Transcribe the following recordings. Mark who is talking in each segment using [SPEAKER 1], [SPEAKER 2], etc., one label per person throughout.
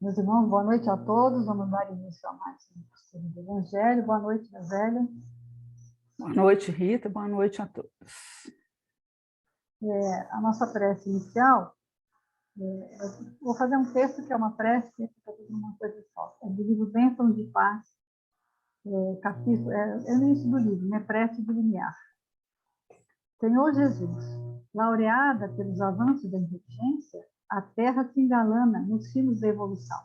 [SPEAKER 1] Meus irmãos, boa noite a todos. Vamos dar início a mais um estudo do Evangelho. Boa noite, Zélia.
[SPEAKER 2] Boa noite, Rita. Boa noite a todos.
[SPEAKER 1] A nossa prece inicial, vou fazer um texto que é uma prece, que fica tudo numa coisa só. É do livro Bênçãos de Paz, capítulo, é no início do livro, né? Prece de Limiar. Senhor Jesus, laureada pelos avanços da inteligência, a Terra se engalana nos cimos da evolução.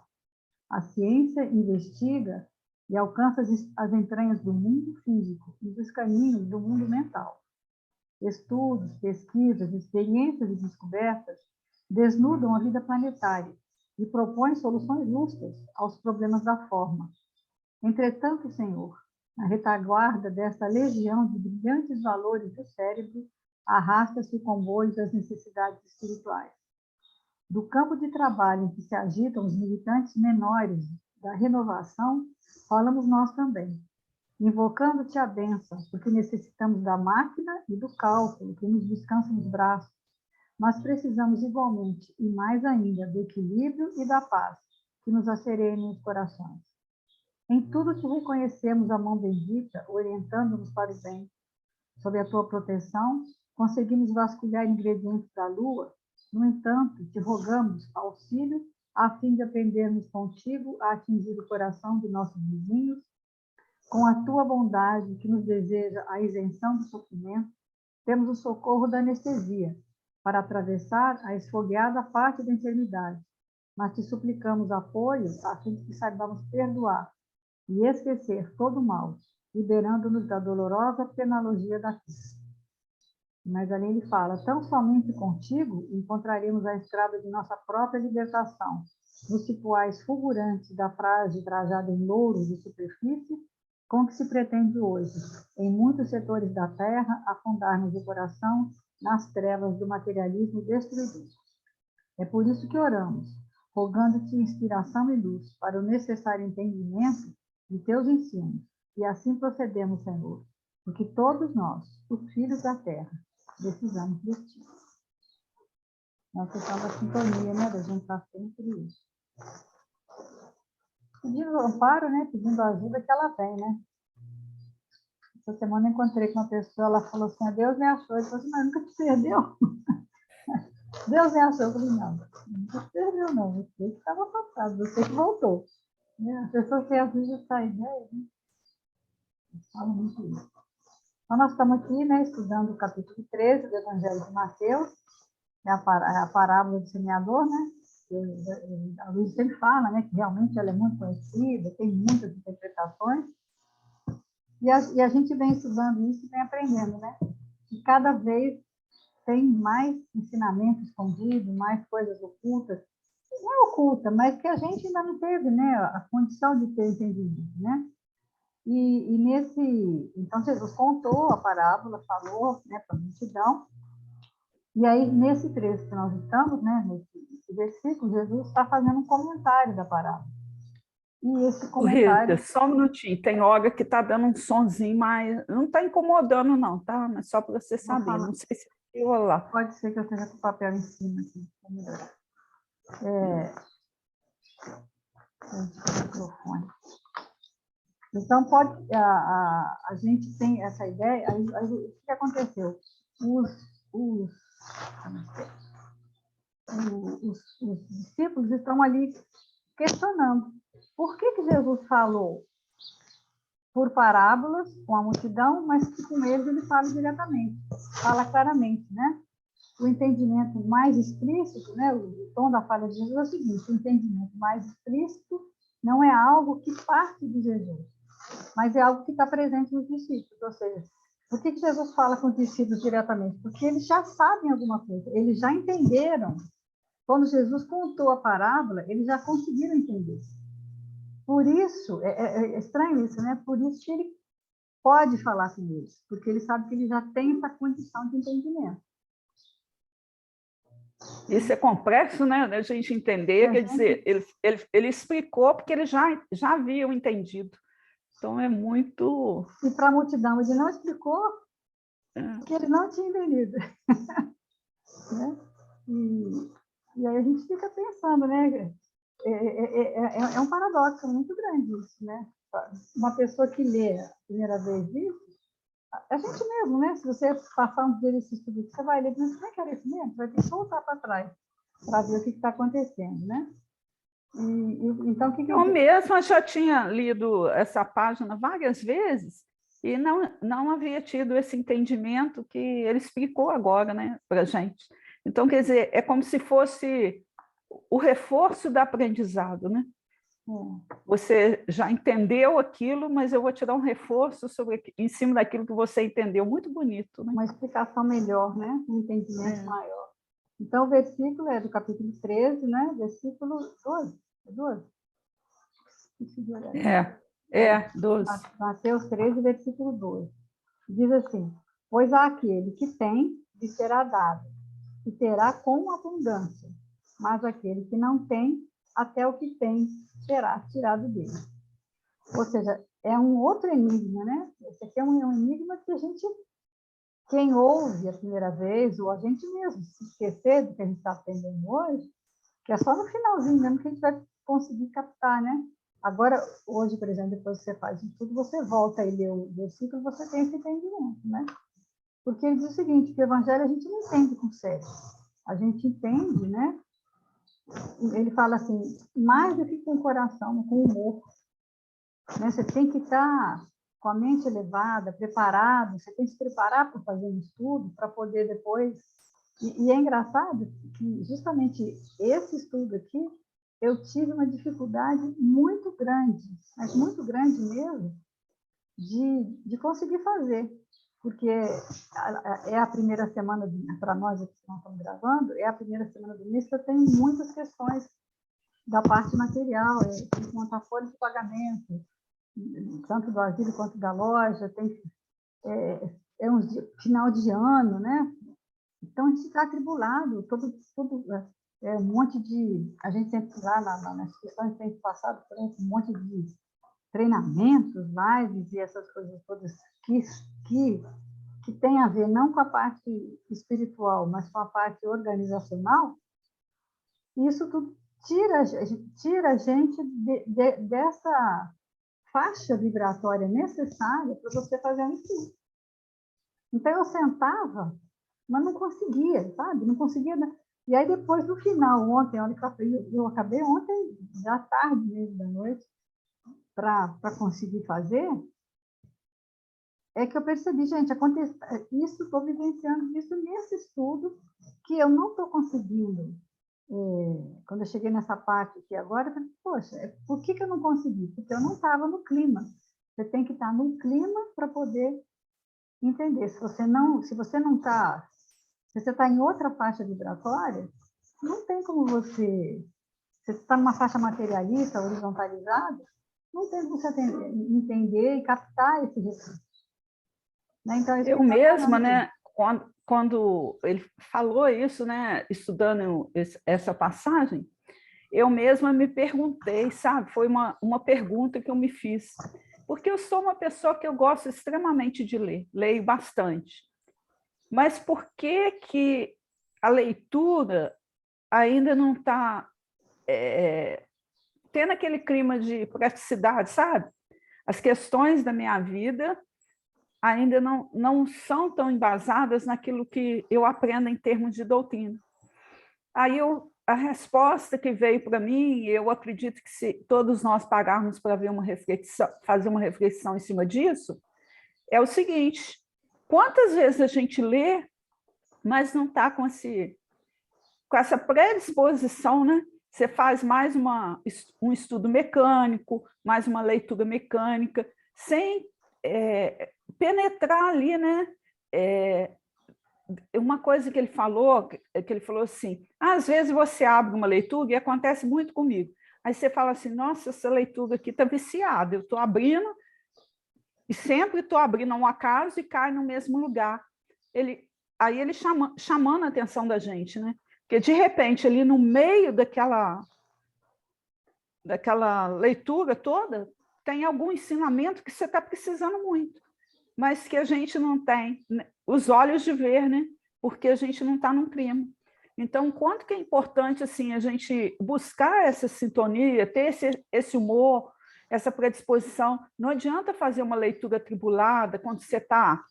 [SPEAKER 1] A ciência investiga e alcança as entranhas do mundo físico e dos caminhos do mundo mental. Estudos, pesquisas, experiências e descobertas desnudam a vida planetária e propõem soluções justas aos problemas da forma. Entretanto, Senhor, na retaguarda desta legião de brilhantes valores do cérebro, arrasta-se o comboio das necessidades espirituais. Do campo de trabalho em que se agitam os militantes menores da renovação, falamos nós também, invocando-te a bênção, porque necessitamos da máquina e do cálculo que nos descansa nos braços, mas precisamos igualmente, e mais ainda, do equilíbrio e da paz, que nos asserenem os corações. Em tudo te reconhecemos a mão bendita, orientando-nos para o bem. Sob a tua proteção, conseguimos vasculhar ingredientes da lua. No entanto, te rogamos auxílio a fim de aprendermos contigo a atingir o coração de nossos vizinhos. Com a tua bondade, que nos deseja a isenção do sofrimento, temos o socorro da anestesia, para atravessar a esfogueada parte da enfermidade. Mas te suplicamos apoio a fim de que saibamos perdoar e esquecer todo o mal, liberando-nos da dolorosa penologia da vida. Mas ali ele fala, tão somente contigo encontraremos a estrada de nossa própria libertação, nos cipoais fulgurantes da frase trajada em louro de superfície, com que se pretende hoje, em muitos setores da terra, afundar-nos o coração nas trevas do materialismo destruidor. É por isso que oramos, rogando-te inspiração e luz para o necessário entendimento de teus ensinos, e assim procedemos, Senhor, porque todos nós, os filhos da terra, precisamos de ti. É uma questão da sintonia, né? Da gente estar sempre isso. Pedindo amparo, né? Pedindo ajuda que ela vem, né? Essa semana eu encontrei com uma pessoa, ela falou assim, Deus me achou. Eu falei assim, mas nunca te perdeu. Deus me achou. Eu falei, não, nunca te perdeu, não. Você que estava afastado, você que voltou. As pessoas têm às vezes essa ideia, né? Falo muito isso. Então, nós estamos aqui, né, estudando o capítulo 13 do Evangelho de Mateus, é a parábola do semeador, né? A Luísa sempre fala, né, que realmente ela é muito conhecida, tem muitas interpretações, e a gente vem estudando isso e vem aprendendo, né? E cada vez tem mais ensinamentos escondidos, mais coisas ocultas, não é oculta, mas que a gente ainda não teve, né, a condição de ter entendido, né? Então, Jesus contou a parábola, falou, né, para a multidão, e aí, nesse trecho que nós estamos, né, nesse versículo, Jesus está fazendo um comentário da parábola. E esse comentário...
[SPEAKER 2] Rita, só um minutinho, tem hora que está dando um sonzinho, mas não está incomodando não, tá? Mas só para você saber, não sei se eu vou lá.
[SPEAKER 1] Pode ser que eu esteja com o papel em cima aqui. Microfone. Então, a gente tem essa ideia, o que aconteceu? Os discípulos estão ali questionando por que Jesus falou por parábolas com a multidão, mas que com eles ele fala diretamente, fala claramente, né? O entendimento mais explícito, né? O tom da fala de Jesus é o seguinte: o entendimento mais explícito não é algo que parte de Jesus, mas é algo que está presente nos discípulos. Ou seja, por que Jesus fala com os discípulos diretamente? Porque eles já sabem alguma coisa, eles já entenderam. Quando Jesus contou a parábola, eles já conseguiram entender. Por isso, é estranho isso, né? Por isso que ele pode falar com eles, porque ele sabe que ele já tem essa condição de entendimento.
[SPEAKER 2] Isso é complexo, né? A gente entender, quer dizer, ele explicou porque ele já havia entendido. Então, é muito...
[SPEAKER 1] E para a multidão, ele não explicou, porque ele não tinha entendido. Né? E aí a gente fica pensando, né? É um paradoxo muito grande isso, né? Uma pessoa que lê a primeira vez isso, a gente mesmo, né? Se você passar um exercício tudo, você vai ler, mas como é que era isso mesmo? Você vai ter que voltar para trás para ver o que está acontecendo, né? Então, o que
[SPEAKER 2] eu mesma já tinha lido essa página várias vezes e não havia tido esse entendimento que ele explicou agora, né, para a gente. Então, quer dizer, é como se fosse o reforço do aprendizado, né? Você já entendeu aquilo, mas eu vou te dar um reforço em cima daquilo que você entendeu. Muito bonito, né?
[SPEAKER 1] Uma explicação melhor, né? Um entendimento maior. Então, o versículo é do capítulo 13, né? Versículo 12. 12?
[SPEAKER 2] 12.
[SPEAKER 1] Mateus 13, versículo 12. Diz assim: pois aquele que tem, lhe será dado, e terá com abundância. Mas aquele que não tem, até o que tem será tirado dele. Ou seja, é um outro enigma, né? Esse aqui é um enigma que a gente, quem ouve a primeira vez, ou a gente mesmo se esquecer do que a gente está aprendendo hoje, que é só no finalzinho mesmo que a gente vai conseguir captar, né? Agora, hoje, por exemplo, depois que você faz isso tudo, você volta e lê o versículo, você tem esse entendimento, né? Porque ele diz o seguinte, que o evangelho a gente não entende com cérebro. A gente entende, né? Ele fala assim, mais do que com o coração, com o humor. Né? Você tem que estar com a mente elevada, preparado, você tem que se preparar para fazer um estudo, para poder depois... E é engraçado que justamente esse estudo aqui, eu tive uma dificuldade muito grande, mas muito grande mesmo, de conseguir fazer. Porque é a primeira semana, para nós que estamos gravando, é a primeira semana do mês que eu tenho muitas questões da parte material, tem que montar folha de pagamento, tanto do asilo quanto da loja, um final de ano, né? Então, a gente está atribulado, um monte de... A gente sempre, lá nas questões, tem passado por um monte de treinamentos, lives e essas coisas todas que tem a ver não com a parte espiritual, mas com a parte organizacional. Isso tudo tira a gente dessa faixa vibratória necessária para você fazer um estudo. Então, eu sentava, mas não conseguia, sabe? Não conseguia. E aí, depois, no final, ontem, olha que eu acabei ontem, já tarde mesmo da noite, para conseguir fazer, é que eu percebi, gente, isso, estou vivenciando isso nesse estudo, que eu não estou conseguindo. Quando eu cheguei nessa parte aqui agora, eu falei, poxa, por que eu não consegui? Porque eu não estava no clima. Você tem que estar no clima para poder entender. Se você não está, se você está em outra faixa vibratória, não tem como você está numa faixa materialista, horizontalizada, não tem como você entender e captar esse recurso. Né? Então,
[SPEAKER 2] eu mesma, né, quando ele falou isso, né, estudando essa passagem, eu mesma me perguntei, sabe? Foi uma pergunta que eu me fiz. Porque eu sou uma pessoa que eu gosto extremamente de ler, leio bastante. Mas por que a leitura ainda não está tendo aquele clima de praticidade, sabe? As questões da minha vida ainda não são tão embasadas naquilo que eu aprendo em termos de doutrina. Aí a resposta que veio para mim, eu acredito que se todos nós pagarmos para ver fazer uma reflexão em cima disso, é o seguinte: quantas vezes a gente lê, mas não está com essa predisposição, né? Você faz mais um estudo mecânico, mais uma leitura mecânica, sem penetrar ali, né? Uma coisa que ele falou assim, às vezes você abre uma leitura, e acontece muito comigo, aí você fala assim, nossa, essa leitura aqui está viciada, eu estou abrindo, e sempre estou abrindo um acaso e cai no mesmo lugar. Aí ele chamando a atenção da gente, né? Porque, de repente, ali no meio daquela leitura toda, tem algum ensinamento que você está precisando muito, mas que a gente não tem os olhos de ver, né? Porque a gente não está num clima. Então, quanto que é importante assim, a gente buscar essa sintonia, ter esse humor, essa predisposição. Não adianta fazer uma leitura atribulada quando você está,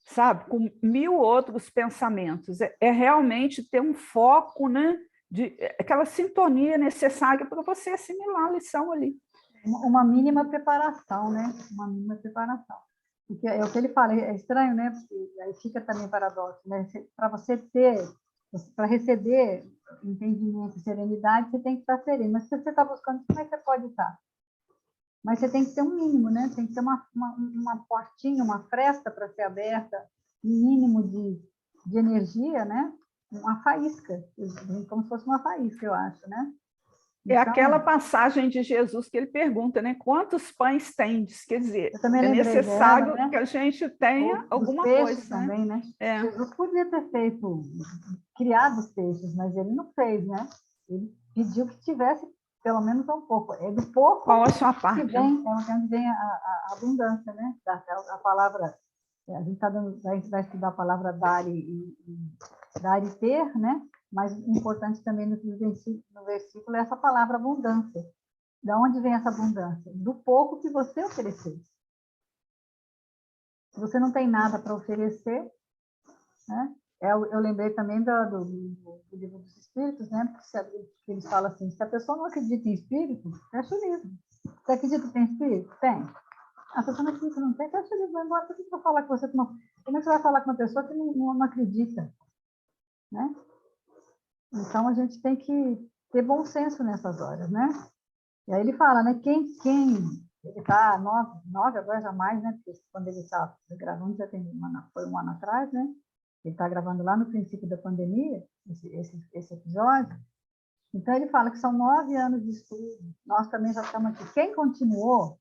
[SPEAKER 2] sabe, com 1000 outros pensamentos. É realmente ter um foco, né, de aquela sintonia necessária para você assimilar a lição ali.
[SPEAKER 1] Uma mínima preparação, né? Uma mínima preparação. Porque é o que ele fala, é estranho, né? Porque aí fica também paradoxo, né? Para você ter, para receber entendimento e serenidade, você tem que estar sereno. Mas se você está buscando, como é que você pode estar? Mas você tem que ter um mínimo, né? Tem que ter uma portinha, uma fresta para ser aberta, um mínimo de energia, né? Uma faísca, como se fosse uma faísca, eu acho, né?
[SPEAKER 2] É
[SPEAKER 1] Então,
[SPEAKER 2] aquela passagem de Jesus que ele pergunta, né? Quantos pães tendes? Quer dizer,
[SPEAKER 1] eu também
[SPEAKER 2] é
[SPEAKER 1] lembrei dela,
[SPEAKER 2] necessário
[SPEAKER 1] né?
[SPEAKER 2] que a gente tenha
[SPEAKER 1] Ou dos
[SPEAKER 2] alguma
[SPEAKER 1] peixes
[SPEAKER 2] coisa, né?
[SPEAKER 1] também, né?
[SPEAKER 2] É.
[SPEAKER 1] Jesus podia ter criado os peixes, mas ele não fez, né? Ele pediu que tivesse pelo menos um pouco. É do pouco
[SPEAKER 2] Qual a sua
[SPEAKER 1] que
[SPEAKER 2] parte?
[SPEAKER 1] vem, é onde vem a abundância, né? A palavra, a gente vai estudar a palavra dar e ter, né? Mas importante também no versículo é essa palavra abundância. Da onde vem essa abundância? Do pouco que você ofereceu. Se você não tem nada para oferecer, né? Eu lembrei também do livro dos Espíritos, né? Porque eles falam assim, se a pessoa não acredita em espírito, fecha o livro. Você acredita que tem espírito? Tem. A pessoa não acredita, não tem, fecha o livro, vai embora. Por que você vai falar com você? Como é que você vai falar com uma pessoa que não acredita? Né? Então, a gente tem que ter bom senso nessas horas, né? E aí ele fala, né? Ele está 9 agora jamais, né? Porque quando ele está gravando já foi um ano atrás, né? Ele está gravando lá no princípio da pandemia, esse episódio. Então ele fala que são 9 anos de estudo. Nós também já estamos aqui. Quem continuou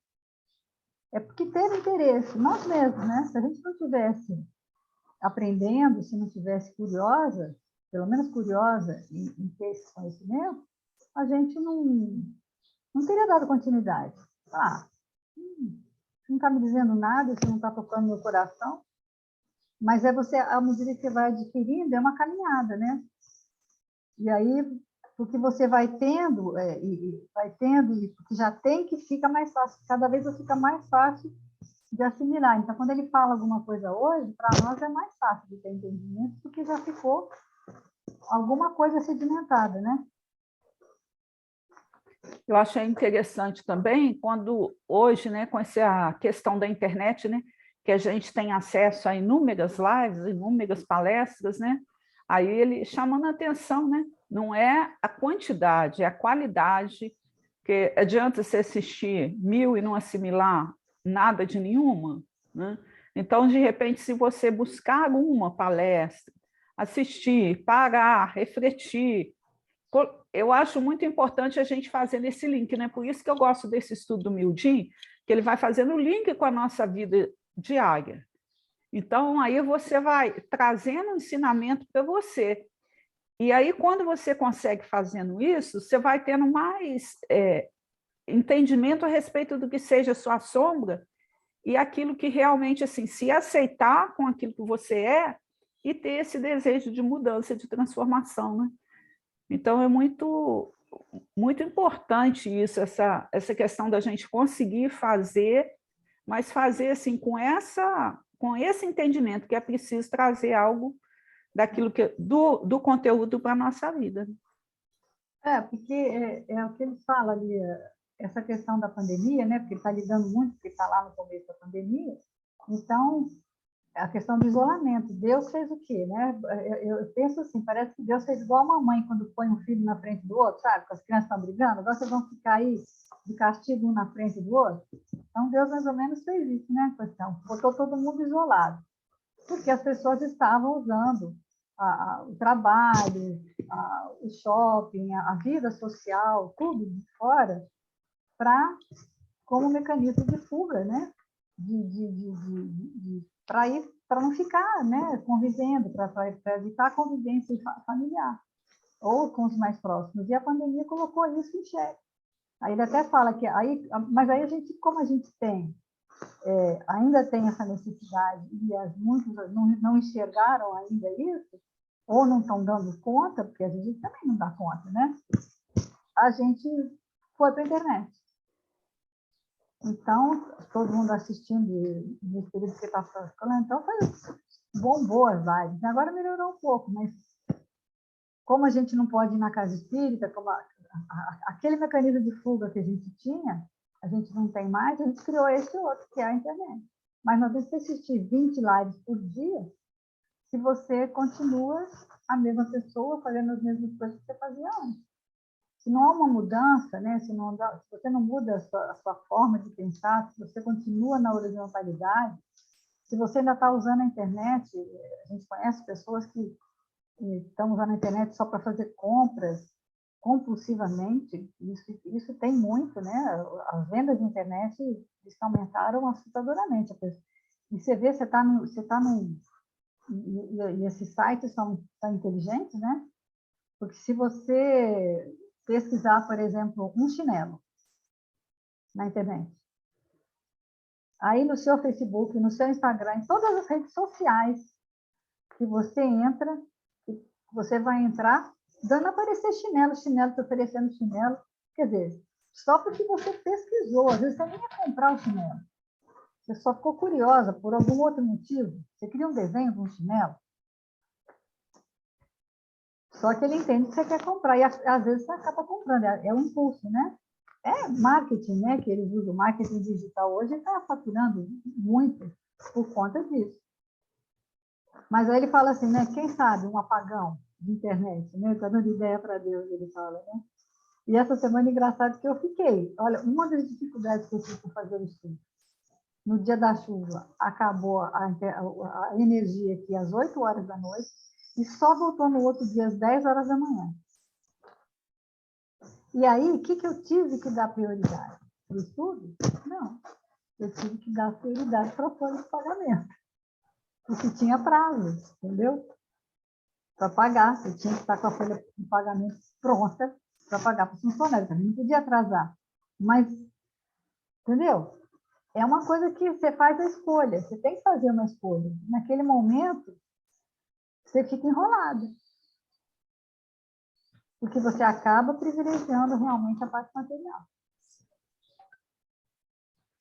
[SPEAKER 1] é porque teve interesse, nós mesmos, né? Se a gente não tivesse aprendendo, se não tivesse curiosa, pelo menos curiosa em ter esse conhecimento, a gente não teria dado continuidade. Não está me dizendo nada, isso não está tocando no meu coração, mas é você, à medida que você vai adquirindo, é uma caminhada, né? E aí, porque você vai tendo, e porque já tem, que fica mais fácil, cada vez fica mais fácil de assimilar. Então, quando ele fala alguma coisa hoje, para nós é mais fácil de ter entendimento, porque já ficou alguma coisa sedimentada, né?
[SPEAKER 2] Eu achei interessante também quando hoje, né, com essa questão da internet, né, que a gente tem acesso a inúmeras lives, inúmeras palestras, né? Aí ele chamando a atenção, né? Não é a quantidade, é a qualidade, porque adianta você assistir 1000 e não assimilar nada de nenhuma, né? Então, de repente, se você buscar uma palestra, assistir, parar, refletir, eu acho muito importante a gente fazer esse link, né? Por isso que eu gosto desse estudo do Mildin, que ele vai fazendo o link com a nossa vida diária. Então, aí você vai trazendo um ensinamento para você. E aí, quando você consegue fazendo isso, você vai tendo mais entendimento a respeito do que seja a sua sombra e aquilo que realmente, assim, se aceitar com aquilo que você é e ter esse desejo de mudança, de transformação, né? Então, é muito, muito importante isso, essa questão da gente conseguir fazer, mas fazer assim, com esse entendimento que é preciso trazer algo daquilo do conteúdo para a nossa vida.
[SPEAKER 1] Porque é o que ele fala ali, essa questão da pandemia, né? Porque ele está lidando muito, porque está lá no começo da pandemia. Então, a questão do isolamento. Deus fez o quê, né? Eu penso assim, parece que Deus fez igual a mamãe quando põe um filho na frente do outro, sabe? Que as crianças estão brigando, agora vocês vão ficar aí de castigo um na frente do outro. Então, Deus mais ou menos fez isso, né? Questão, botou todo mundo isolado, porque as pessoas estavam usando o trabalho, o shopping, a vida social, tudo de fora, como mecanismo de fuga, né? Para não ficar, né, convivendo, para evitar a convivência familiar ou com os mais próximos. E a pandemia colocou isso em xeque. Aí ele até fala que mas aí como a gente ainda tem essa necessidade e muitos não enxergaram ainda isso, ou não estão dando conta, porque a gente também não dá conta, né? A gente foi para a internet. Então, todo mundo assistindo nesse período que está falando, então bombou as lives. Agora melhorou um pouco, mas como a gente não pode ir na casa espírita, como aquele mecanismo de fuga que a gente tinha, a gente não tem mais, a gente criou esse outro, que é a internet. Mas não tem que assistir 20 lives por dia se você continua a mesma pessoa fazendo as mesmas coisas que você fazia antes. Se não há uma mudança, né? Se você não muda a sua forma de pensar, se você continua na horizontalidade, se você ainda está usando a internet, a gente conhece pessoas que estão usando a internet só para fazer compras compulsivamente, isso tem muito, né? As vendas de internet aumentaram assustadoramente. E você vê, você está e esses sites são inteligentes, né? Porque se você pesquisar, por exemplo, um chinelo na internet, aí no seu Facebook, no seu Instagram, em todas as redes sociais que você entra, você vai entrar dando a aparecer chinelo te oferecendo chinelo. Quer dizer, só porque você pesquisou, às vezes você nem ia comprar o chinelo. Você só ficou curiosa por algum outro motivo. Você queria um desenho de um chinelo. Só que ele entende que você quer comprar, e às vezes você acaba comprando, é um impulso, né? É marketing, né? Que eles usam, marketing digital hoje está faturando muito por conta disso. Mas aí ele fala assim, né? Quem sabe um apagão de internet, né? Está dando ideia para Deus, ele fala, né? E essa semana, engraçado que eu fiquei. Olha, uma das dificuldades que eu tive para fazer o estudo, no dia da chuva, acabou a energia aqui às 8 horas da noite, e só voltou no outro dia às 10 horas da manhã. E aí, o que eu tive que dar prioridade? Para o estudo? Não. Eu tive que dar prioridade para a folha de pagamento. Porque tinha prazo, entendeu? Para pagar. Eu tinha que estar com a folha de pagamento pronta para pagar para os funcionários. Também não podia atrasar. Mas, entendeu? É uma coisa que você faz a escolha. Você tem que fazer uma escolha. Naquele momento, você fica enrolado. Porque você acaba privilegiando realmente a parte material.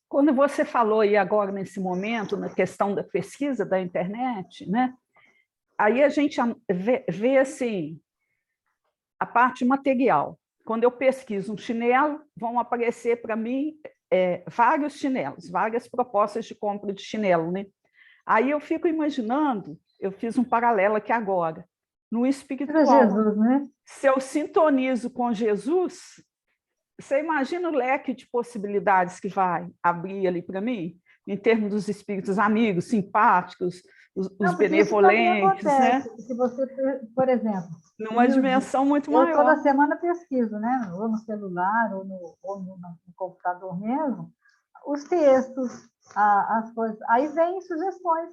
[SPEAKER 2] Quando você falou aí agora, nesse momento, na questão da pesquisa da internet, né? Aí a gente vê assim, a parte material. Quando eu pesquiso um chinelo, vão aparecer para mim vários chinelos, várias propostas de compra de chinelo, né? Aí eu fico imaginando, eu fiz um paralelo aqui agora, no espiritual.
[SPEAKER 1] Jesus, né?
[SPEAKER 2] Se eu sintonizo com Jesus, você imagina o leque de possibilidades que vai abrir ali para mim, em termos dos espíritos amigos, simpáticos, os benevolentes, né?
[SPEAKER 1] Se você, por exemplo,
[SPEAKER 2] numa dimensão muito maior.
[SPEAKER 1] Eu toda semana pesquiso, né? Ou no celular, ou no computador mesmo, os textos, as coisas. Aí vem sugestões,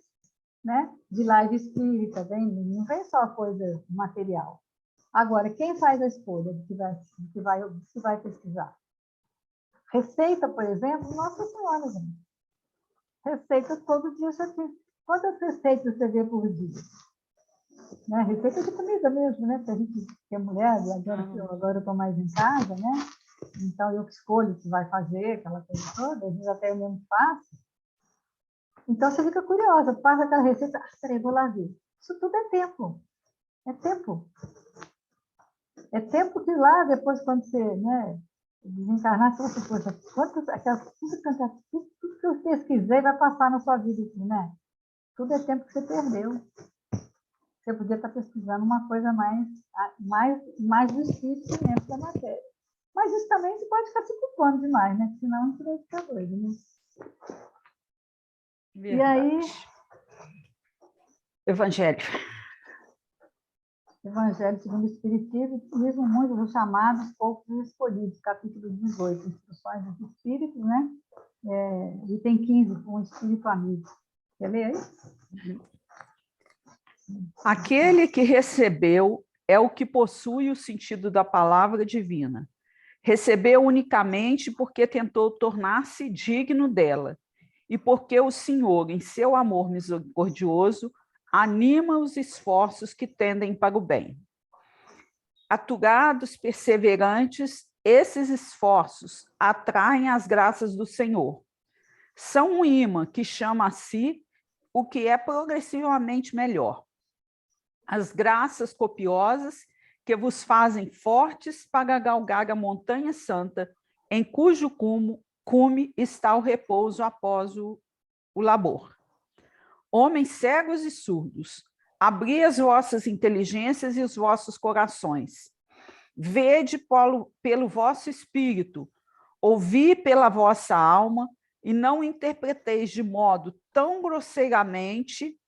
[SPEAKER 1] né? De live espírita, não vem só coisa material. Agora, quem faz a escolha de que vai pesquisar? Receita, por exemplo, Nossa Senhora, gente. Receita todo dia você tem. Quantas receitas você vê por dia? Né? Receita de comida mesmo, né? Porque a gente que é mulher, agora eu estou mais em casa, né? Então eu que escolho o que vai fazer, aquela coisa toda, às vezes até eu mesmo faço. Então você fica curiosa, passa aquela receita, peraí, vou lá ver. Isso tudo é tempo. É tempo. É tempo que lá, depois, quando você, né, desencarnar, você vai poxa, tudo que eu pesquisei vai passar na sua vida aqui, né? Tudo é tempo que você perdeu. Você podia estar pesquisando uma coisa mais do espírito mesmo da matéria. Mas isso também você pode ficar se culpando demais, né? Senão você vai ficar doido, né?
[SPEAKER 2] Verdade.
[SPEAKER 1] E aí...
[SPEAKER 2] Evangelho
[SPEAKER 1] segundo o Espiritismo, muitos dos chamados, poucos dos escolhidos, capítulo 18, Instruções dos Espíritos, né? Item 15, um Espírito Amigo. Quer ler aí?
[SPEAKER 2] Aquele que recebeu é o que possui o sentido da palavra divina. Recebeu unicamente porque tentou tornar-se digno dela e porque o Senhor, em seu amor misericordioso, anima os esforços que tendem para o bem. Atugados, perseverantes, esses esforços atraem as graças do Senhor. São um imã que chama a si o que é progressivamente melhor. As graças copiosas que vos fazem fortes para galgar a montanha santa, em cujo cume está o repouso após o labor. Homens cegos e surdos, abri as vossas inteligências e os vossos corações. Vede pelo vosso espírito, ouvi pela vossa alma, e não interpreteis de modo tão grosseiramente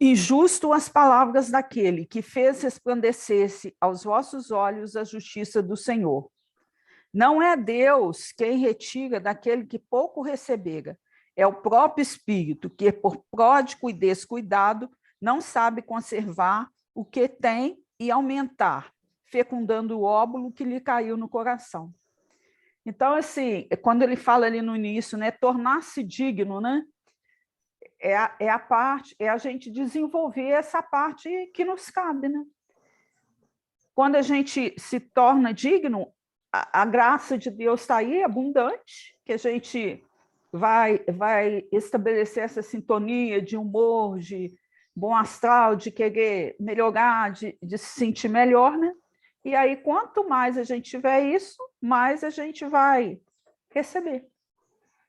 [SPEAKER 2] injusto as palavras daquele que fez resplandecer-se aos vossos olhos a justiça do Senhor. Não é Deus quem retira daquele que pouco recebera, é o próprio Espírito que, por pródigo e descuidado, não sabe conservar o que tem e aumentar, fecundando o óvulo que lhe caiu no coração. Então, assim, quando ele fala ali no início, né, tornar-se digno, né, é a gente desenvolver essa parte que nos cabe, né? Quando a gente se torna digno, a graça de Deus está aí, abundante, que a gente vai estabelecer essa sintonia de humor, de bom astral, de querer melhorar, de se sentir melhor, né? E aí, quanto mais a gente tiver isso, mais a gente vai receber.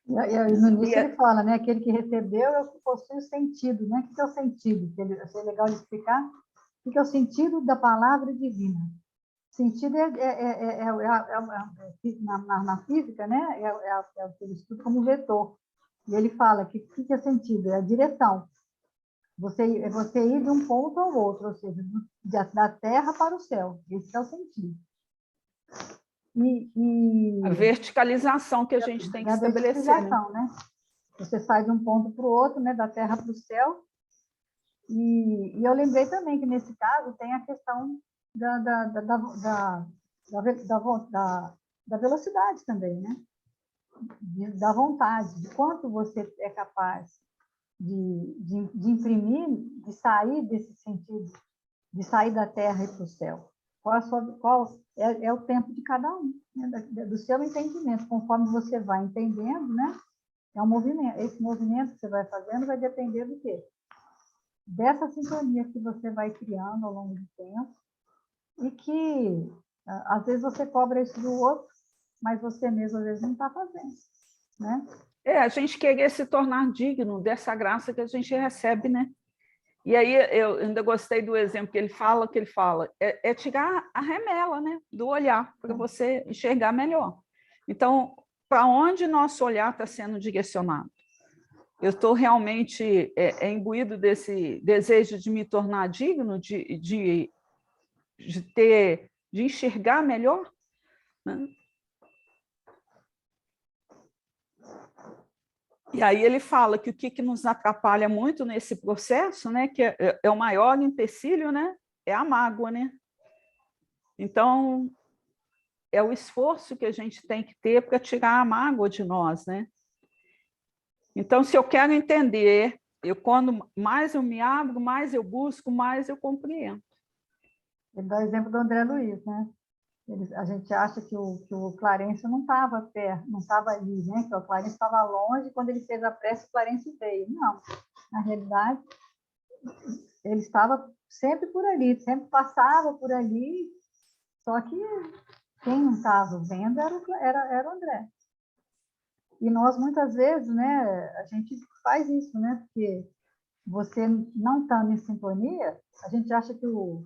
[SPEAKER 1] E no início ele fala, né? Aquele que recebeu é o que possui o sentido, né? O que é o sentido? Achei legal de explicar. O que é o sentido da palavra divina? Sentido na física, né? É o que ele estuda como vetor. E ele fala que o que é sentido? É a direção. Você ir de um ponto ao outro, ou seja, da terra para o céu. Esse é o sentido.
[SPEAKER 2] A verticalização que a gente tem que estabelecer.
[SPEAKER 1] Né? Você sai de um ponto para o outro, né? Da terra para o céu. E eu lembrei também que, nesse caso, tem a questão da velocidade também, né? Da vontade, de quanto você é capaz de imprimir, de sair desse sentido, de sair da terra e para o céu. Qual é o tempo de cada um, né? Do seu entendimento, conforme você vai entendendo, né? É um movimento. Esse movimento que você vai fazendo vai depender do quê? Dessa sintonia que você vai criando ao longo do tempo e que, às vezes, você cobra isso do outro, mas você mesmo, às vezes, não está fazendo, né?
[SPEAKER 2] A gente querer se tornar digno dessa graça que a gente recebe, né? E aí eu ainda gostei do exemplo que ele fala, é tirar a remela, né, do olhar, para você enxergar melhor. Então, para onde nosso olhar está sendo direcionado? Eu estou realmente imbuído desse desejo de me tornar digno, de enxergar melhor, né? E aí ele fala que o que nos atrapalha muito nesse processo, né, que é o maior empecilho, né, é a mágoa, né? Então, é o esforço que a gente tem que ter para tirar a mágoa de nós, né? Então, se eu quero entender, quando mais eu me abro, mais eu busco, mais eu compreendo.
[SPEAKER 1] Ele dá o exemplo do André Luiz, né? A gente acha que o Clarencio não estava perto, não estava ali, né? Que o Clarencio estava longe, quando ele fez a prece, o Clarencio veio. Não, na realidade, ele estava sempre por ali, sempre passava por ali, só que quem não estava vendo era o André. E nós, muitas vezes, né, a gente faz isso, né? Porque você não estando em sintonia, a gente acha que o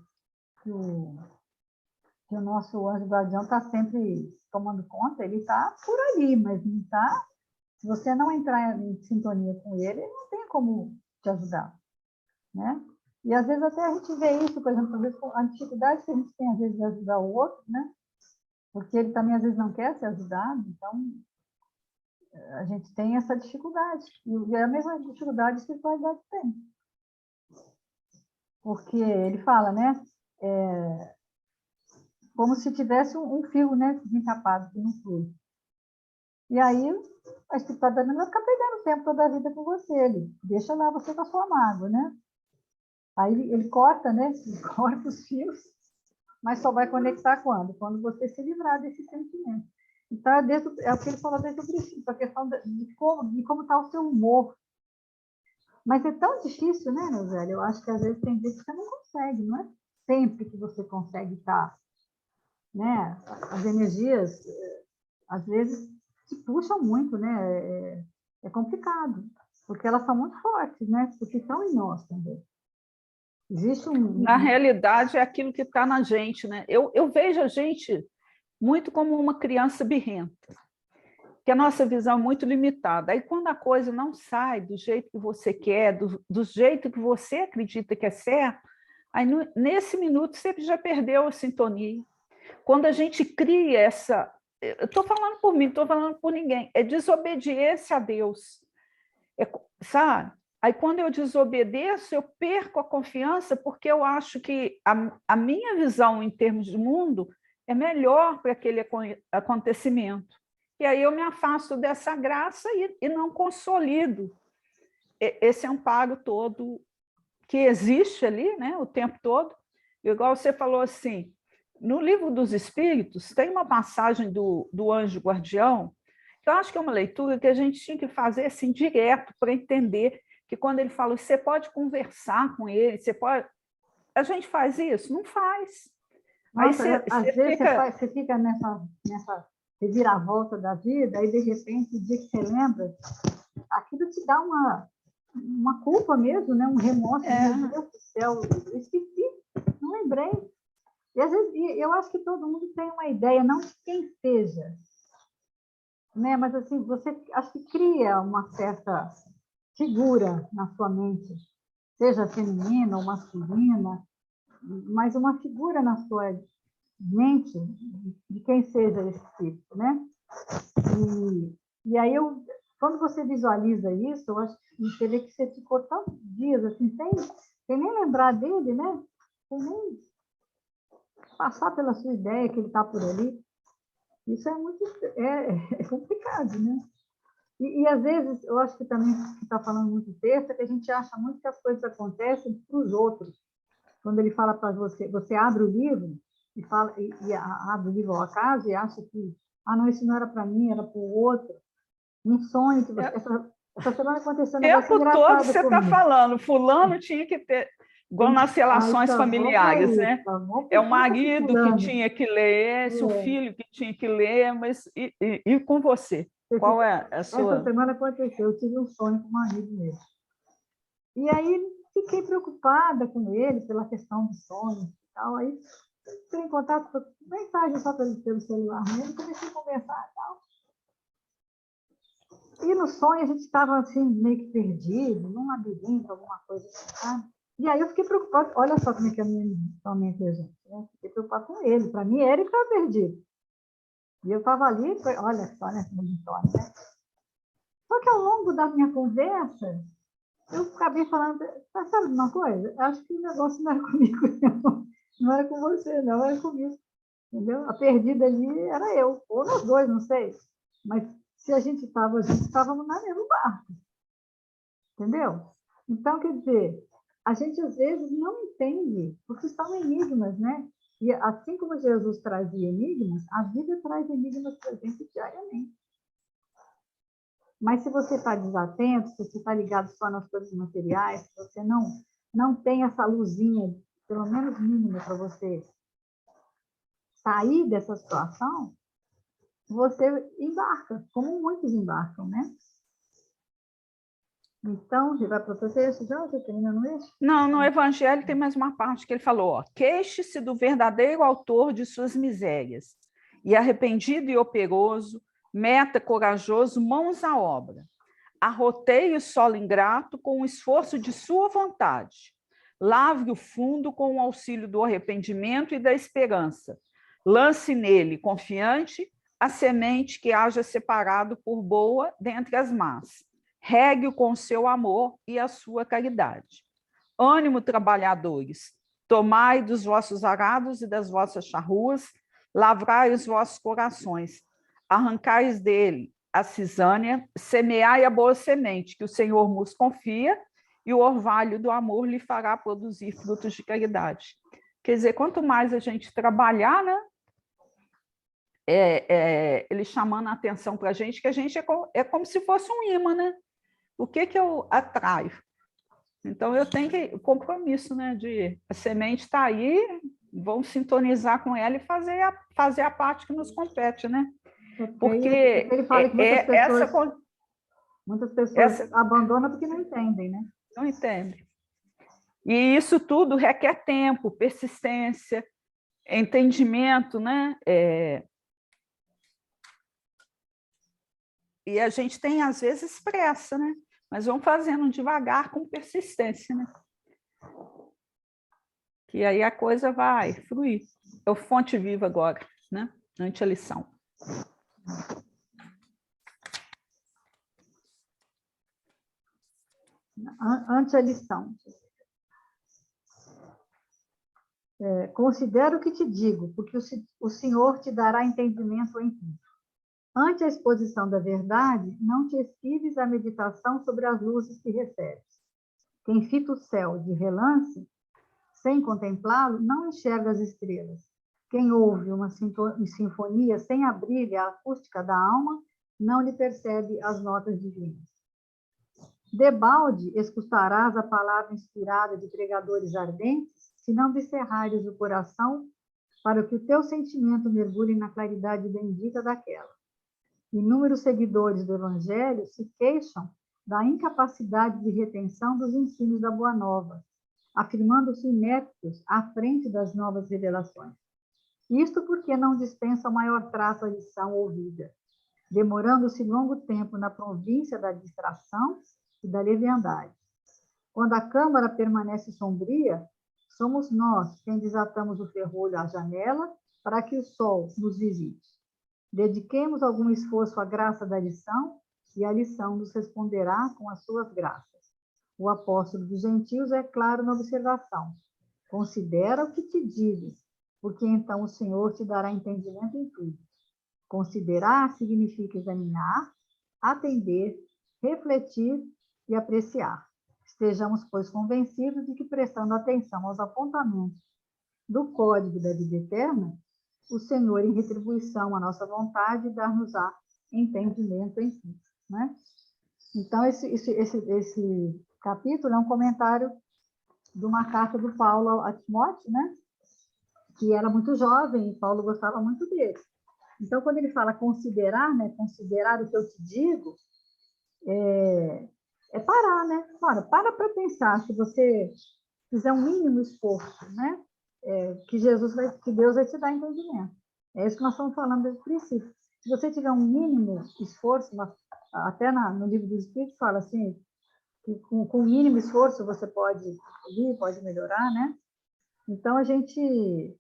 [SPEAKER 1] nosso anjo guardião está sempre tomando conta, ele está por ali, mas não está. Se você não entrar em sintonia com ele, ele não tem como te ajudar, né? E às vezes até a gente vê isso, por exemplo, às vezes, a dificuldade que a gente tem às vezes de ajudar o outro, né? Porque ele também às vezes não quer ser ajudado, então a gente tem essa dificuldade. E é a mesma dificuldade que a espiritualidade tem. Porque ele fala, né? Como se tivesse um fio, né, desencapado, que não flui. E aí A espiritualidade não vai ficar perdendo tempo toda a vida com você. Ele deixa lá você com a sua mágoa, né? Aí ele corta, né? Ele corta os fios, mas só vai conectar quando? Quando você se livrar desse sentimento. Então, é o que ele falou desde o princípio, a questão de como está o seu humor. Mas é tão difícil, né, meu velho? Eu acho que às vezes tem vezes que você não consegue, não é sempre que você consegue estar, né? As energias, às vezes, te puxam muito, né? É complicado, porque elas são muito fortes, né? Porque estão em nós também. Existe
[SPEAKER 2] Na realidade, é aquilo que está na gente, né? Eu vejo a gente muito como uma criança birrenta, que a nossa visão é muito limitada. Aí, quando a coisa não sai do jeito que você quer, do jeito que você acredita que é certo, aí nesse minuto você já perdeu a sintonia. Quando a gente cria essa... Eu estou falando por mim, não estou falando por ninguém. É desobediência a Deus. Sabe? Aí, quando eu desobedeço, eu perco a confiança, porque eu acho que a minha visão em termos de mundo é melhor para aquele acontecimento. E aí eu me afasto dessa graça e não consolido esse amparo todo que existe ali, né, o tempo todo. Igual você falou assim, no Livro dos Espíritos, tem uma passagem do Anjo Guardião, que eu acho que é uma leitura que a gente tinha que fazer assim, direto, para entender que quando ele fala, você pode conversar com ele, você pode... A gente faz isso? Não faz.
[SPEAKER 1] Nossa, aí às vezes você fica nessa reviravolta da vida, aí de repente, o dia que você lembra, aquilo te dá uma culpa mesmo, né? Um remorso, meu Deus do céu, eu esqueci, não lembrei. E às vezes eu acho que todo mundo tem uma ideia, não de quem seja, né? Mas assim, você acho que cria uma certa figura na sua mente, seja feminina ou masculina, mas uma figura na sua mente de quem seja esse tipo, né? E aí, quando você visualiza isso, eu acho que você vê que você ficou tantos dias assim, sem nem lembrar dele, né? Sem nem passar pela sua ideia que ele está por ali. Isso é muito complicado, né? E às vezes, eu acho que também está falando muito texto, é que a gente acha muito que as coisas acontecem para os outros. Quando ele fala para você, você abre o livro e fala abre o livro ao acaso e acha que, não, isso não era para mim, era para o outro. Um sonho que você... Essa semana aconteceu um negócio engraçado
[SPEAKER 2] todo você está falando, fulano tinha que ter... Igual nas relações familiares, né? É o marido que tinha que ler, esse o filho que tinha que ler, mas e com você? Qual é a sua...
[SPEAKER 1] Essa semana aconteceu, eu tive um sonho com um marido mesmo. E aí fiquei preocupada com ele pela questão do sonho e tal. Aí entrei em contato com mensagem só pelo celular mesmo, comecei a conversar e tal. E no sonho a gente estava assim, meio que perdido, num labirinto, alguma coisa assim, sabe? E aí eu fiquei preocupada, olha só como é que a minha mente é, gente, né? Fiquei preocupada com ele, para mim ele estava perdido. E eu estava ali, olha só, né, como história, né? Só que ao longo da minha conversa, eu acabei falando, sabe uma coisa? Eu acho que o negócio não era comigo, não era com você, não, era comigo. Entendeu? A perdida ali era eu, ou nós dois, não sei. Mas se a gente estávamos na mesma barca. Entendeu? Então, quer dizer, a gente às vezes não entende, porque são enigmas, né? E assim como Jesus trazia enigmas, a vida traz enigmas para a gente diariamente. Mas se você está desatento, se você está ligado só nas coisas materiais, se você não tem essa luzinha, pelo menos mínima, para você sair dessa situação, você embarca, como muitos embarcam, né? Então, você vai para o outro texto já? Você terminando isso?
[SPEAKER 2] Não, no Evangelho tem mais uma parte que ele falou, queixe-se do verdadeiro autor de suas misérias, e arrependido e operoso, meta corajoso, mãos à obra. Arroteie o solo ingrato com o esforço de sua vontade. Lavre o fundo com o auxílio do arrependimento e da esperança. Lance nele, confiante, a semente que haja separado por boa dentre as más. Regue-o com o seu amor e a sua caridade. Ânimo, trabalhadores, tomai dos vossos arados e das vossas charruas, lavrai os vossos corações, arrancai dele a cisânia, semeai a boa semente, que o Senhor nos confia, e o orvalho do amor lhe fará produzir frutos de caridade. Quer dizer, quanto mais a gente trabalhar, né? Ele chamando a atenção para a gente, que a gente é como se fosse um imã, né? O que eu atraio? Então, eu tenho que compromisso, né? A semente está aí, vamos sintonizar com ela e fazer a parte que nos compete, né? Porque
[SPEAKER 1] ele fala que muitas pessoas abandonam porque não entendem, né?
[SPEAKER 2] Não entendem. E isso tudo requer tempo, persistência, entendimento, né? E a gente tem, às vezes, pressa, né? Mas vamos fazendo devagar, com persistência, né? Que aí a coisa vai fluir. É o Fonte Viva agora, né? Ante a lição.
[SPEAKER 1] Ante a lição. Considera o que te digo, porque o Senhor te dará entendimento em tudo. Ante a exposição da verdade, não te esquives a meditação sobre as luzes que recebes. Quem fita o céu de relance, sem contemplá-lo, não enxerga as estrelas. Quem ouve uma sinfonia sem abrir a acústica da alma, não lhe percebe as notas divinas. Debalde escutarás a palavra inspirada de pregadores ardentes, se não descerrares o coração para que o teu sentimento mergulhe na claridade bendita daquela. Inúmeros seguidores do Evangelho se queixam da incapacidade de retenção dos ensinos da Boa Nova, afirmando-se ineptos à frente das novas revelações. Isto porque não dispensam maior trato à lição ouvida, demorando-se longo tempo na província da distração e da leviandade. Quando a câmara permanece sombria, somos nós quem desatamos o ferrolho à janela para que o sol nos visite. Dediquemos algum esforço à graça da lição, e a lição nos responderá com as suas graças. O apóstolo dos gentios é claro na observação. Considera o que te digo, porque então o Senhor te dará entendimento em tudo. Considerar significa examinar, atender, refletir e apreciar. Estejamos, pois, convencidos de que, prestando atenção aos apontamentos do código da vida eterna, o Senhor, em retribuição à nossa vontade, dar-nos-á entendimento em tudo, né? Então, esse capítulo é um comentário de uma carta do Paulo a Timóteo, né? Que era muito jovem e Paulo gostava muito dele. Então, quando ele fala considerar, né? Considerar o que eu te digo, parar, né? Para pensar, se você fizer um mínimo esforço, né? Que Deus vai te dar entendimento. É isso que nós estamos falando desde o princípio. Se você tiver um mínimo esforço, até no livro dos Espíritos fala assim, que com o mínimo esforço você pode ir, pode melhorar, né? Então, a gente...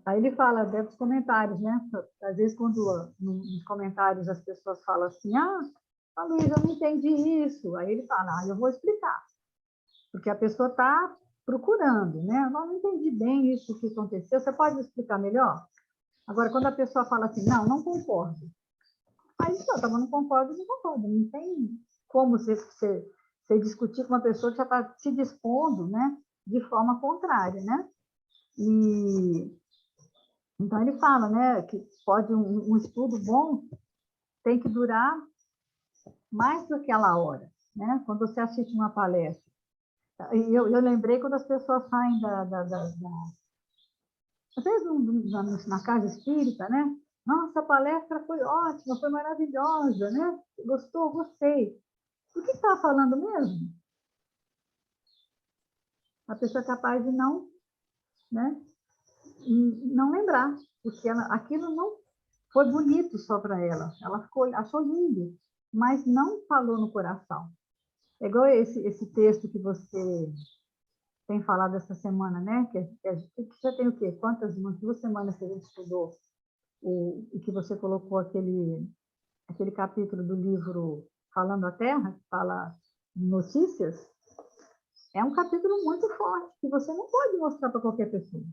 [SPEAKER 1] Aí ele fala dos comentários, né? Às vezes, quando nos comentários as pessoas falam assim, Luiz, eu não entendi isso. Aí ele fala, eu vou explicar. Porque a pessoa está procurando, né? Eu não entendi bem isso que aconteceu, você pode me explicar melhor? Agora, quando a pessoa fala assim, não concordo. Aí, não concordo, não concordo. Não tem como você discutir com uma pessoa que já está se dispondo, né? De forma contrária, né? Então, ele fala, né? Que pode um estudo bom tem que durar mais do que aquela hora, né? Quando você assiste uma palestra. Eu lembrei quando as pessoas saem às vezes na casa espírita, né? Nossa, a palestra foi ótima, foi maravilhosa, né? Gostei. O que estava falando mesmo? A pessoa é capaz de não, né? Não lembrar, porque aquilo não foi bonito só para ela. Ela achou lindo, mas não falou no coração. É igual esse texto que você tem falado essa semana, né? Que já tem o quê? Umas 2 semanas que a gente estudou e que você colocou aquele capítulo do livro Falando a Terra, que fala notícias, é um capítulo muito forte, que você não pode mostrar para qualquer pessoa.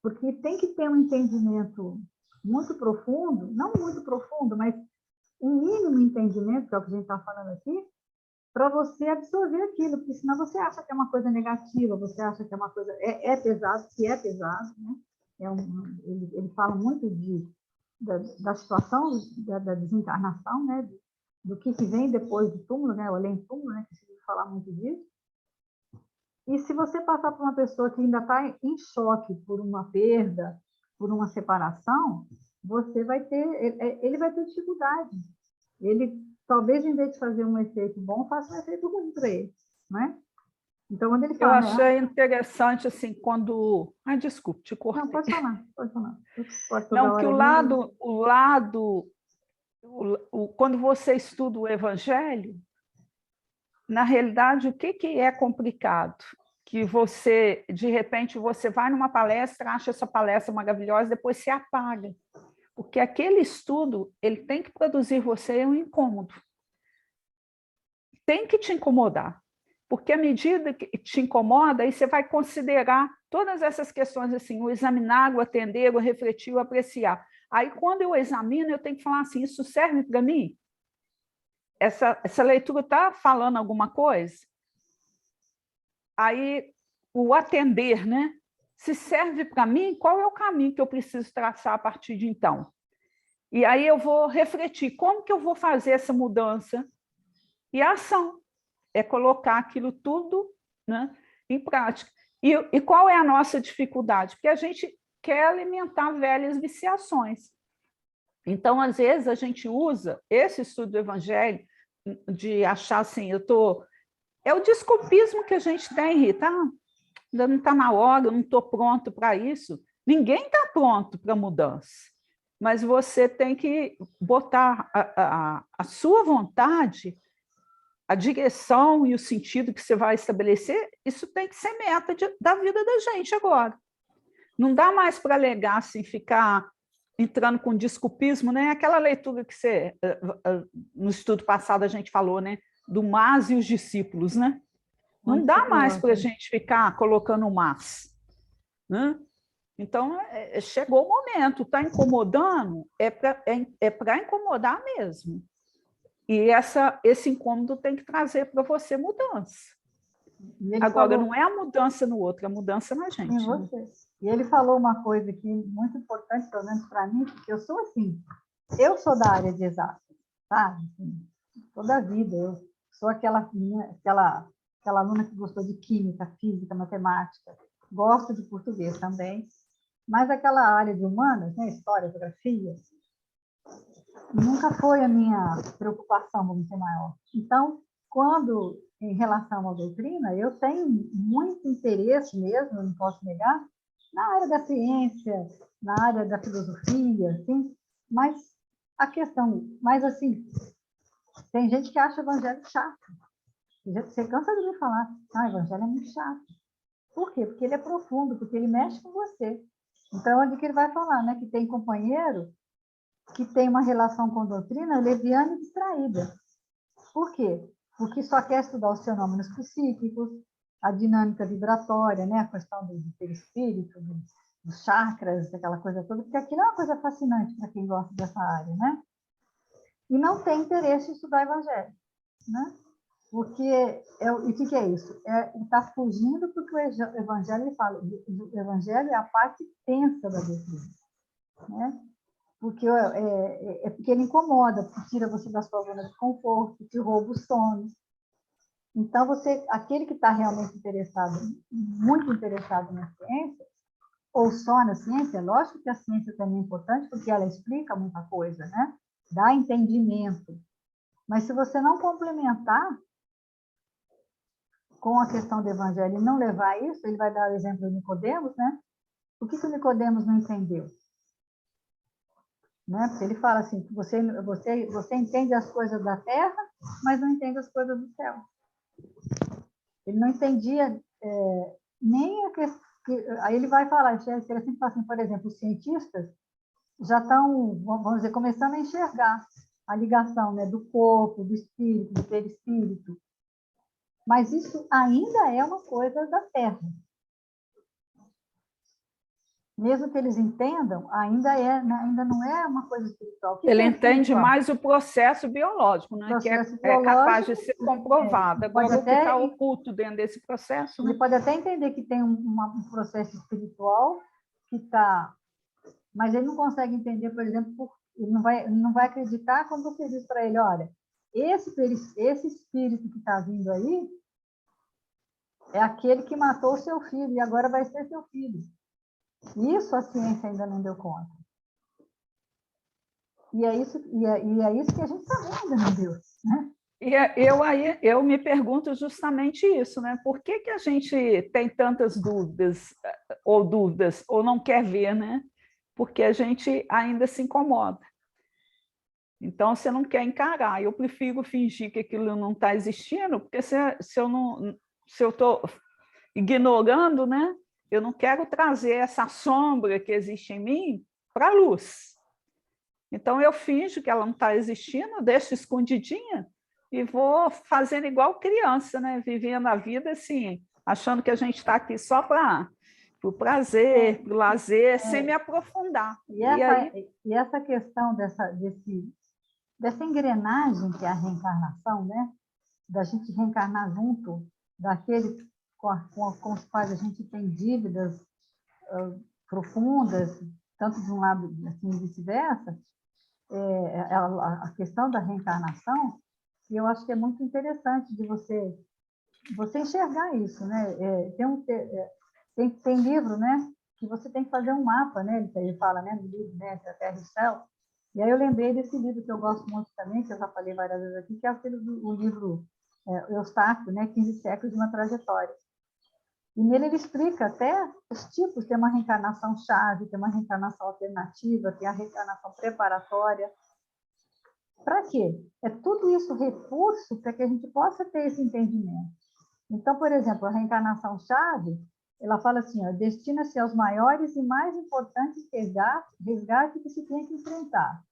[SPEAKER 1] Porque tem que ter um entendimento muito profundo, não muito profundo, mas um mínimo entendimento, que é o que a gente está falando aqui, para você absorver aquilo, porque senão você acha que é uma coisa negativa, você acha que é uma coisa... É pesado, que é pesado, né? Ele fala muito da situação da desencarnação, né? Do que vem depois do túmulo, né? O além-túmulo, né? Que se fala muito disso. E se você passar por uma pessoa que ainda está em choque por uma perda, por uma separação, ele vai ter dificuldade. Ele, talvez, em vez de fazer um efeito bom, faça um efeito ruim para ele, né? Então, quando ele
[SPEAKER 2] Eu
[SPEAKER 1] fala...
[SPEAKER 2] achei interessante, assim, quando... Ai, desculpe, te cortei.
[SPEAKER 1] Não, pode falar, pode falar. Pode toda
[SPEAKER 2] Não, que
[SPEAKER 1] hora
[SPEAKER 2] quando você estuda o Evangelho, na realidade, o que é complicado? Que você, de repente, você vai numa palestra, acha essa palestra maravilhosa, depois se apaga. Porque aquele estudo, ele tem que produzir você um incômodo. Tem que te incomodar. Porque à medida que te incomoda, aí você vai considerar todas essas questões, assim, o examinar, o atender, o refletir, o apreciar. Aí, quando eu examino, eu tenho que falar assim, isso serve para mim? Essa leitura está falando alguma coisa? Aí, o atender, né? Se serve para mim, qual é o caminho que eu preciso traçar a partir de então? E aí eu vou refletir, como que eu vou fazer essa mudança? E a ação é colocar aquilo tudo, né, em prática. E qual é a nossa dificuldade? Porque a gente quer alimentar velhas viciações. Então, às vezes, a gente usa esse estudo do Evangelho de achar assim, é o desculpismo que a gente tem, Rita. Ainda não está na hora, eu não estou pronto para isso. Ninguém está pronto para mudança. Mas você tem que botar a sua vontade, a direção e o sentido que você vai estabelecer, isso tem que ser meta da vida da gente agora. Não dá mais para alegar assim, ficar entrando com desculpismo, né? Aquela leitura que você, no estudo passado a gente falou, né? Do mas e os discípulos, né? Não dá mais para a gente ficar colocando o mas, né? Então, chegou o momento, está incomodando, é para incomodar mesmo. E esse incômodo tem que trazer para você mudança. Agora, não é a mudança no outro, é a mudança na gente.
[SPEAKER 1] Em você. Né? E ele falou uma coisa aqui muito importante, pelo menos para mim, porque eu sou assim, eu sou da área de exatas, sabe? Assim, toda a vida, eu sou aquela aluna que gostou de química, física, matemática, gosto de português também, mas aquela área de humanas, né, história, geografia, nunca foi a minha preocupação, vamos dizer, maior. Então, quando, em relação à doutrina, eu tenho muito interesse mesmo, não posso negar, na área da ciência, na área da filosofia, assim, mas a questão, mas assim, tem gente que acha o evangelho chato. Você cansa de me falar, o evangelho é muito chato. Por quê? Porque ele é profundo, porque ele mexe com você. Então, onde que ele vai falar, né? Que tem companheiro que tem uma relação com doutrina leviana e distraída. Por quê? Porque só quer estudar os fenômenos psíquicos, a dinâmica vibratória, né? A questão do perispírito, dos chakras, aquela coisa toda, porque aquilo é uma coisa fascinante para quem gosta dessa área, né? E não tem interesse em estudar evangelho, né? Porque, e o que é isso? Está fugindo porque o evangelho, ele fala, o evangelho é a parte tensa da doutrina, né? Porque porque ele incomoda, porque tira você da sua zona de conforto, te rouba o sono. Então, aquele que está realmente interessado, muito interessado na ciência, ou só na ciência, lógico que a ciência também é importante, porque ela explica muita coisa, né? Dá entendimento. Mas se você não complementar com a questão do evangelho e não levar isso, ele vai dar o exemplo do Nicodemos, né? O que o Nicodemos não entendeu? Né? Porque ele fala assim, você entende as coisas da terra, mas não entende as coisas do céu. Ele não entendia nem a questão... Aí ele vai falar, é interessante falar assim, por exemplo, os cientistas já estão, vamos dizer, começando a enxergar a ligação, né, do corpo, do espírito, do perispírito. Mas isso ainda é uma coisa da terra. mesmo que eles entendam, ainda não é uma coisa espiritual. O que
[SPEAKER 2] Ele
[SPEAKER 1] é
[SPEAKER 2] entende
[SPEAKER 1] espiritual?
[SPEAKER 2] mais o processo biológico, né?
[SPEAKER 1] Processo
[SPEAKER 2] Que é capaz de
[SPEAKER 1] biológico,
[SPEAKER 2] ser comprovado.
[SPEAKER 1] pode
[SPEAKER 2] Agora, o que está
[SPEAKER 1] até,
[SPEAKER 2] oculto dentro desse processo,
[SPEAKER 1] ele
[SPEAKER 2] né?
[SPEAKER 1] pode até entender que tem um processo espiritual que está, mas ele não consegue entender, por exemplo, ele não vai acreditar quando você diz para ele, olha, esse espírito que está vindo aí é aquele que matou o seu filho e agora vai ser seu filho. Isso a ciência ainda não deu conta. E é isso que a gente está vendo, meu Deus. Né?
[SPEAKER 2] Eu me pergunto justamente isso, né? Por que, que a gente tem tantas dúvidas, ou não quer ver, né? Porque a gente ainda se incomoda. Então, você não quer encarar. Eu prefiro fingir que aquilo não está existindo, porque se eu estou ignorando, né? Eu não quero trazer essa sombra que existe em mim para a luz. Então, eu finjo que ela não está existindo, deixo escondidinha e vou fazendo igual criança, né? Vivendo a vida assim, achando que a gente está aqui só para o prazer, para o lazer, sem me aprofundar.
[SPEAKER 1] E essa questão dessa engrenagem que é a reencarnação, né? Da gente reencarnar junto daqueles com os quais a gente tem dívidas profundas, tanto de um lado assim e vice-versa, a questão da reencarnação, e eu acho que é muito interessante de você enxergar isso, né? Tem livro, né? Que você tem que fazer um mapa, né? Ele fala, né? No livro, né? Entre a Terra e o Céu. E aí eu lembrei desse livro que eu gosto muito também, que eu já falei várias vezes aqui, que é o livro Eustáquio, né? 15 séculos de uma trajetória. E nele ele explica até os tipos, tem uma reencarnação chave, tem uma reencarnação alternativa, tem a reencarnação preparatória. Para quê? É tudo isso recurso para que a gente possa ter esse entendimento. Então, por exemplo, a reencarnação chave, ela fala assim, destina-se aos maiores e mais importantes resgates que se tem que enfrentar.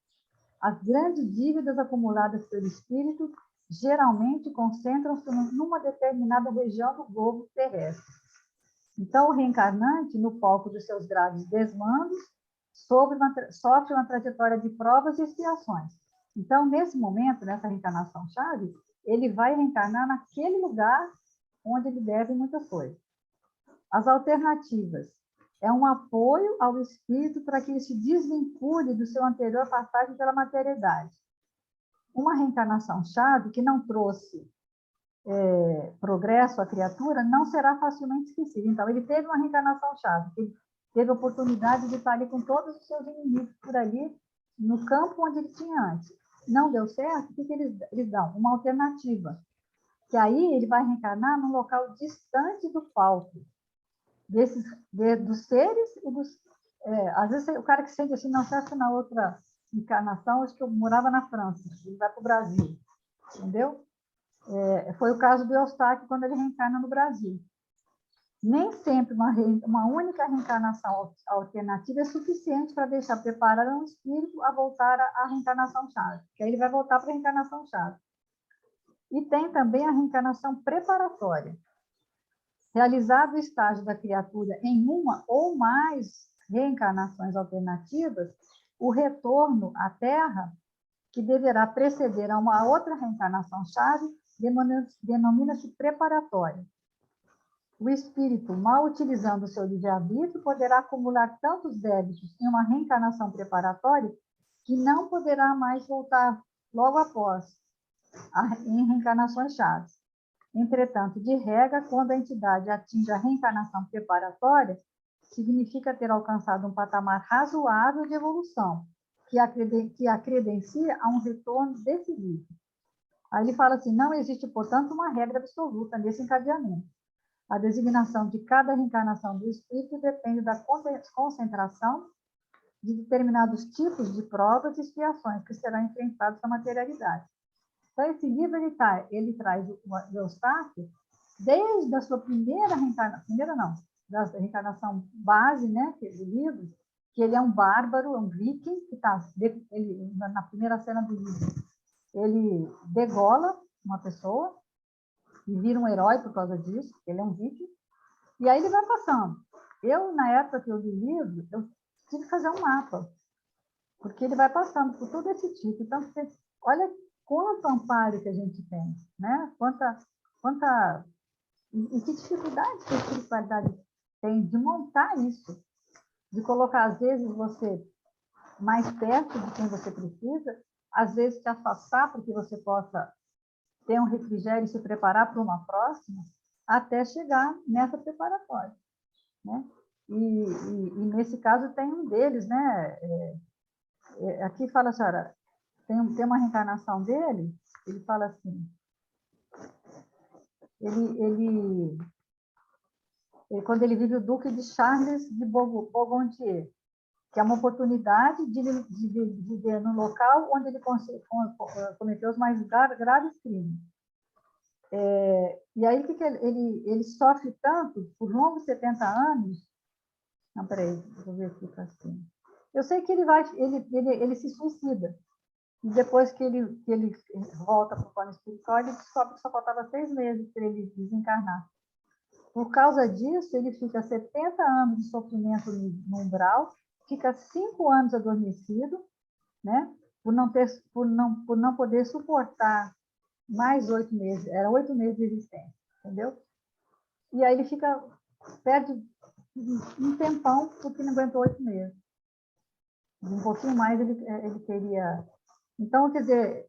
[SPEAKER 1] As grandes dívidas acumuladas pelo espírito geralmente concentram-se numa determinada região do globo terrestre. Então, o reencarnante, no palco dos seus graves desmandos, sofre uma trajetória de provas e expiações. Então, nesse momento, nessa reencarnação-chave, ele vai reencarnar naquele lugar onde ele deve muitas coisas. As alternativas é um apoio ao espírito para que ele se desvincule do seu anterior passagem pela materialidade. Uma reencarnação-chave que não trouxe progresso à criatura não será facilmente esquecida. Então, ele teve uma reencarnação-chave, ele teve a oportunidade de estar ali com todos os seus inimigos por ali, no campo onde ele tinha antes. Não deu certo, o que eles dão? Uma alternativa, que aí ele vai reencarnar num local distante do palco, dos seres e dos... às vezes o cara que sente assim, não, certo, na outra encarnação, acho que eu morava na França, ele vai para o Brasil, entendeu? Foi o caso do Eustáquio quando ele reencarna no Brasil. Nem sempre uma única reencarnação alternativa é suficiente para deixar preparado um espírito a voltar à reencarnação-chave, que aí ele vai voltar para a reencarnação-chave. E tem também a reencarnação preparatória. Realizado o estágio da criatura em uma ou mais reencarnações alternativas, o retorno à Terra, que deverá preceder a uma outra reencarnação-chave, denomina-se preparatória. O espírito, mal utilizando o seu livre-arbítrio, poderá acumular tantos débitos em uma reencarnação preparatória que não poderá mais voltar logo após em reencarnações chaves. Entretanto, de regra, quando a entidade atinge a reencarnação preparatória, significa ter alcançado um patamar razoável de evolução, que a credencia a um retorno decisivo. Aí ele fala assim, não existe, portanto, uma regra absoluta nesse encadeamento. A designação de cada reencarnação do espírito depende da concentração de determinados tipos de provas e expiações que serão enfrentados na materialidade. Então, esse livro ele traz o Eustáquio desde a sua primeira reencarnação, da reencarnação base, né, do livro, que ele é um bárbaro, é um viking, que na primeira cena do livro, ele degola uma pessoa e vira um herói por causa disso, ele é um viking, e aí ele vai passando. Eu, na época que eu li o livro, eu tive que fazer um mapa, porque ele vai passando por todo esse tipo. Então, olha quanto amparo que a gente tem, né? Quanta e que dificuldade que a espiritualidade tem de montar isso, de colocar, às vezes, você mais perto de quem você precisa, às vezes te afastar para que você possa ter um refrigério e se preparar para uma próxima, até chegar nessa preparatória, né? E nesse caso tem um deles, né? Aqui fala, senhora, tem uma reencarnação dele, ele fala assim, ele quando ele vive o Duque de Charles de Bougontier, que é uma oportunidade de viver no local onde ele cometeu os mais graves crimes. E aí, que ele sofre tanto, por longos 70 anos... Não, peraí, vou ver aqui para cima. Eu sei que ele se suicida. E depois que ele volta para o plano espiritual, ele descobre que só faltava 6 meses para ele desencarnar. Por causa disso, ele fica 70 anos de sofrimento no umbral, fica 5 anos adormecido, né? Por não poder suportar mais 8 meses. Era 8 meses de existência, entendeu? E aí ele perde um tempão porque não aguentou 8 meses. Um pouquinho mais ele teria... Então, quer dizer,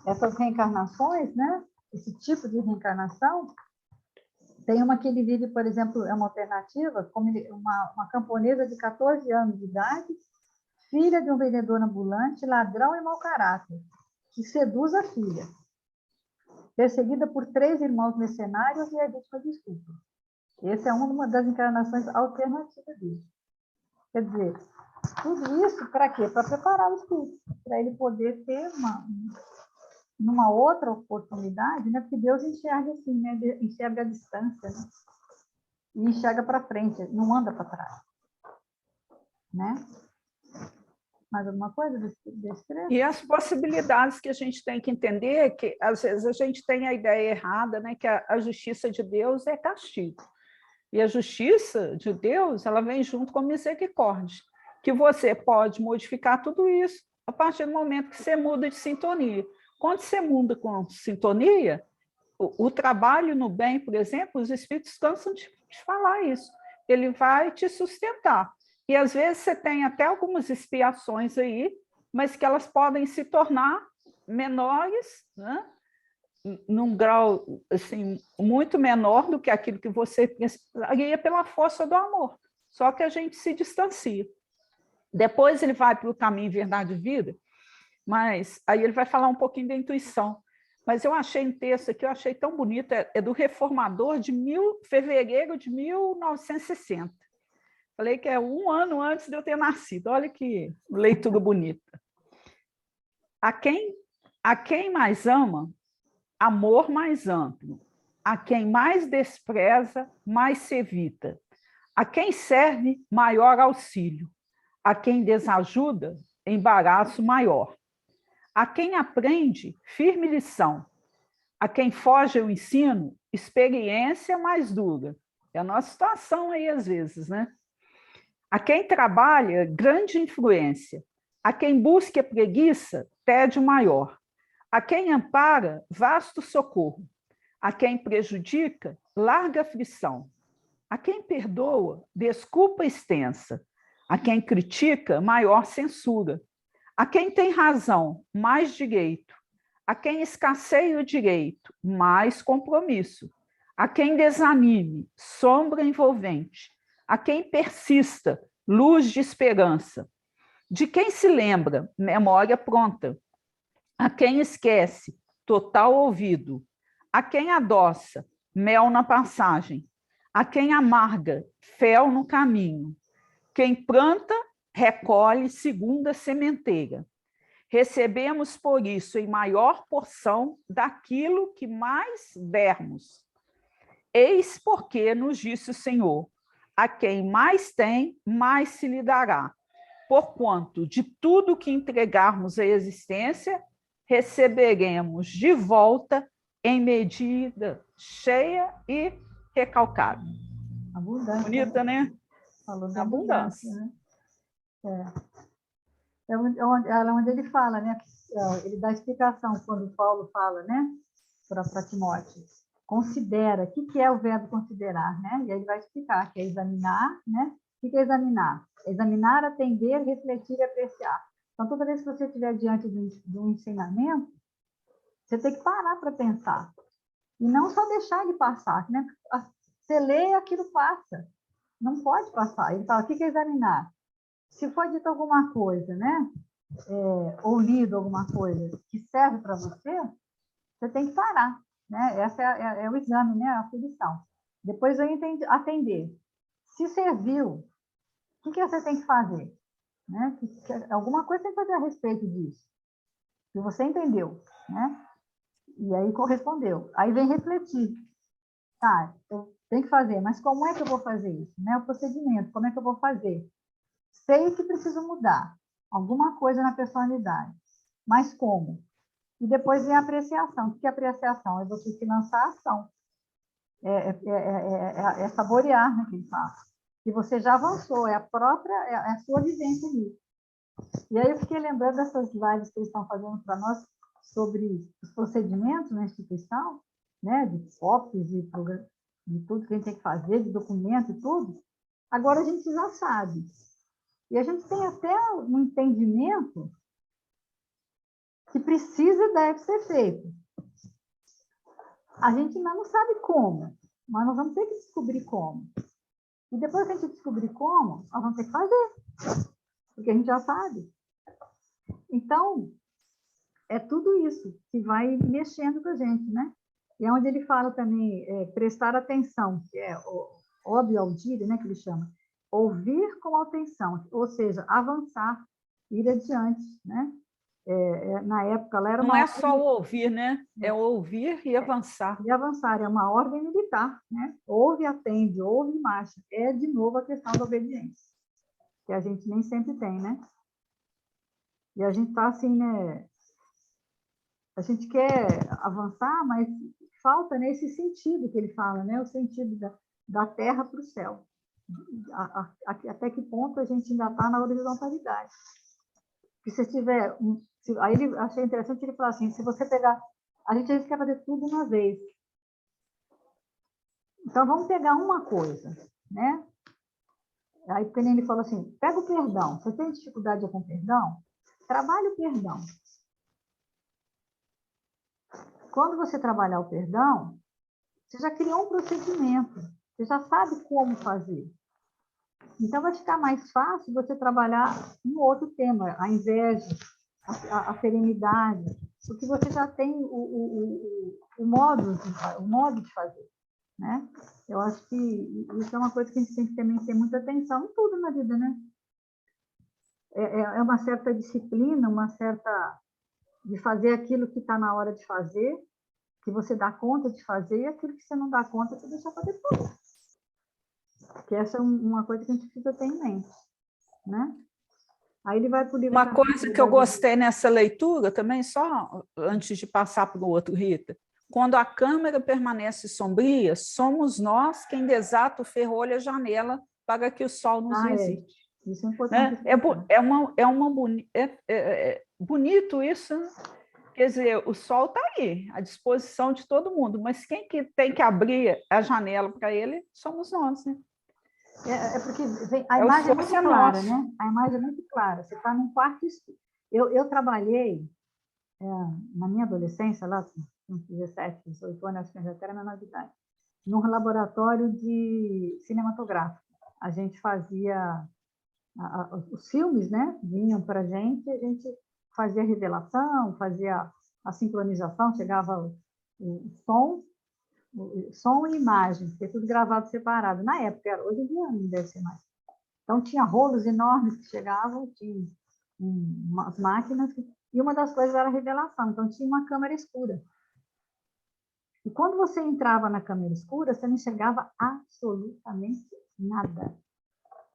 [SPEAKER 1] essas reencarnações, né? Esse tipo de reencarnação, tem uma que ele vive, por exemplo, é uma alternativa, como uma camponesa de 14 anos de idade, filha de um vendedor ambulante, ladrão e mau caráter, que seduz a filha, perseguida por 3 irmãos mercenários e é vítima de estupro. Essa é uma das encarnações alternativas dele. Quer dizer, tudo isso para quê? Para preparar o espírito, para ele poder ter numa outra oportunidade, né? Porque Deus enxerga assim, né? Enxerga a distância, né? E enxerga para frente, não anda para trás, né? Mais alguma coisa desse trecho?
[SPEAKER 2] E as possibilidades que a gente tem que entender é que, às vezes, a gente tem a ideia errada, né? Que a justiça de Deus é castigo. E a justiça de Deus, ela vem junto com a misericórdia, que você pode modificar tudo isso a partir do momento que você muda de sintonia. Quando você muda com sintonia, o trabalho no bem, por exemplo, os espíritos cansam de falar isso. Ele vai te sustentar. E, às vezes, você tem até algumas expiações aí, mas que elas podem se tornar menores, né? Num grau assim, muito menor do que aquilo que você precisaria pela força do amor. Só que a gente se distancia. Depois ele vai para o caminho verdade e vida, mas aí ele vai falar um pouquinho da intuição. Mas eu achei um texto aqui, eu achei tão bonito, é do Reformador, de fevereiro de 1960. Falei que é 1 ano antes de eu ter nascido. Olha que leitura bonita. A quem mais ama, amor mais amplo. A quem mais despreza, mais se evita. A quem serve, maior auxílio. A quem desajuda, embaraço maior. A quem aprende, firme lição. A quem foge ao ensino, experiência mais dura. É a nossa situação aí, às vezes, né? A quem trabalha, grande influência. A quem busca preguiça, tédio maior. A quem ampara, vasto socorro. A quem prejudica, larga aflição. A quem perdoa, desculpa extensa. A quem critica, maior censura. A quem tem razão, mais direito. A quem escasseia o direito, mais compromisso. A quem desanime, sombra envolvente. A quem persista, luz de esperança. De quem se lembra, memória pronta. A quem esquece, total ouvido. A quem adoça, mel na passagem. A quem amarga, fel no caminho. Quem planta, recolhe segunda sementeira. Recebemos, por isso, em maior porção daquilo que mais dermos. Eis porque nos disse o Senhor, a quem mais tem, mais se lhe dará. Porquanto de tudo que entregarmos à existência, receberemos de volta em medida cheia e recalcada.
[SPEAKER 1] Abundância.
[SPEAKER 2] Bonita, né?
[SPEAKER 1] Falou de
[SPEAKER 2] Abundância.
[SPEAKER 1] abundância, né? É onde ele fala, né? Ele dá explicação quando Paulo fala, né? Para Timóteo. Considera. O que é o verbo considerar, né? E aí ele vai explicar que é examinar, né? O que é examinar? Examinar, atender, refletir e apreciar. Então, toda vez que você estiver diante de um ensinamento, você tem que parar para pensar. E não só deixar ele passar, né? Você lê e aquilo passa. Não pode passar. Ele fala, o que é examinar? Se for dito alguma coisa, né? Ou lido alguma coisa que serve para você, você tem que parar, né? Essa é o exame, né? A aflição. Depois eu entendi, atender. Se serviu, o que você tem que fazer? Né? Alguma coisa tem que fazer a respeito disso. Que você entendeu, né? E aí correspondeu. Aí vem refletir. Tá, eu tenho que fazer, mas como é que eu vou fazer isso? Né? O procedimento, como é que eu vou fazer? Sei que preciso mudar alguma coisa na personalidade, mas como? E depois vem a apreciação. O que é apreciação? É você se lançar a ação. É saborear, né, que ele fala. E você já avançou, é a sua vivência ali. E aí eu fiquei lembrando dessas lives que eles estão fazendo para nós sobre os procedimentos na instituição, né, de COPs e de tudo que a gente tem que fazer, de documento e tudo. Agora a gente já sabe. E a gente tem até um entendimento que precisa e deve ser feito. A gente ainda não sabe como, mas nós vamos ter que descobrir como. E depois que a gente descobrir como, nós vamos ter que fazer, porque a gente já sabe. Então, é tudo isso que vai mexendo com a gente, né? E é onde ele fala também, prestar atenção, que é óbvio audire, né, que ele chama. Ouvir com atenção, ou seja, avançar, ir adiante, né? Na época, ela era
[SPEAKER 2] Não
[SPEAKER 1] uma
[SPEAKER 2] é só ouvir, né? É ouvir e avançar.
[SPEAKER 1] E avançar, é uma ordem militar, né? Ouve, atende, ouve e marcha. É, de novo, a questão da obediência, que a gente nem sempre tem, né? E a gente está assim, né? A gente quer avançar, mas falta nesse sentido que ele fala, né? O sentido da terra para o céu. Até que ponto a gente ainda está na horizontalidade. Porque se tiver... Aí ele achei interessante ele falar assim, se você pegar... A gente quer fazer tudo uma vez. Então, vamos pegar uma coisa, né? Aí o ele falou assim, pega o perdão. Você tem dificuldade com o perdão? Trabalhe o perdão. Quando você trabalhar o perdão, você já criou um procedimento. Você já sabe como fazer. Então, vai ficar mais fácil você trabalhar um outro tema, a inveja, a serenidade, porque você já tem o modo de fazer. Né? Eu acho que isso é uma coisa que a gente tem que também ter muita atenção em tudo na vida, né? É uma certa disciplina, uma certa de fazer aquilo que está na hora de fazer, que você dá conta de fazer, e aquilo que você não dá conta, você deixa para depois. Porque essa é uma coisa que a gente precisa ter em mente, né? Aí ele vai para o livro...
[SPEAKER 2] Uma coisa que eu gostei nessa leitura também, só antes de passar para o outro, Rita, quando a câmara permanece sombria, somos nós quem desata o ferrolho e a janela para que o sol nos visite.
[SPEAKER 1] Isso é importante.
[SPEAKER 2] Bonito isso, né? Quer dizer, o sol está aí, à disposição de todo mundo, mas quem que tem que abrir a janela para ele somos nós, né?
[SPEAKER 1] Porque a imagem é muito clara, né? A imagem é muito clara. Você está num quarto escuro. Eu trabalhei na minha adolescência, lá com 17, 18 anos, acho que já era menor de idade, num laboratório de cinematográfico. A gente fazia os filmes, né? Vinham para a gente fazia a revelação, fazia a sincronização, chegava o som e imagem, porque tudo gravado separado. Na época era, hoje em dia não deve ser mais. Então tinha rolos enormes que chegavam, tinha umas máquinas, e uma das coisas era a revelação, então tinha uma câmera escura. E quando você entrava na câmera escura, você não enxergava absolutamente nada.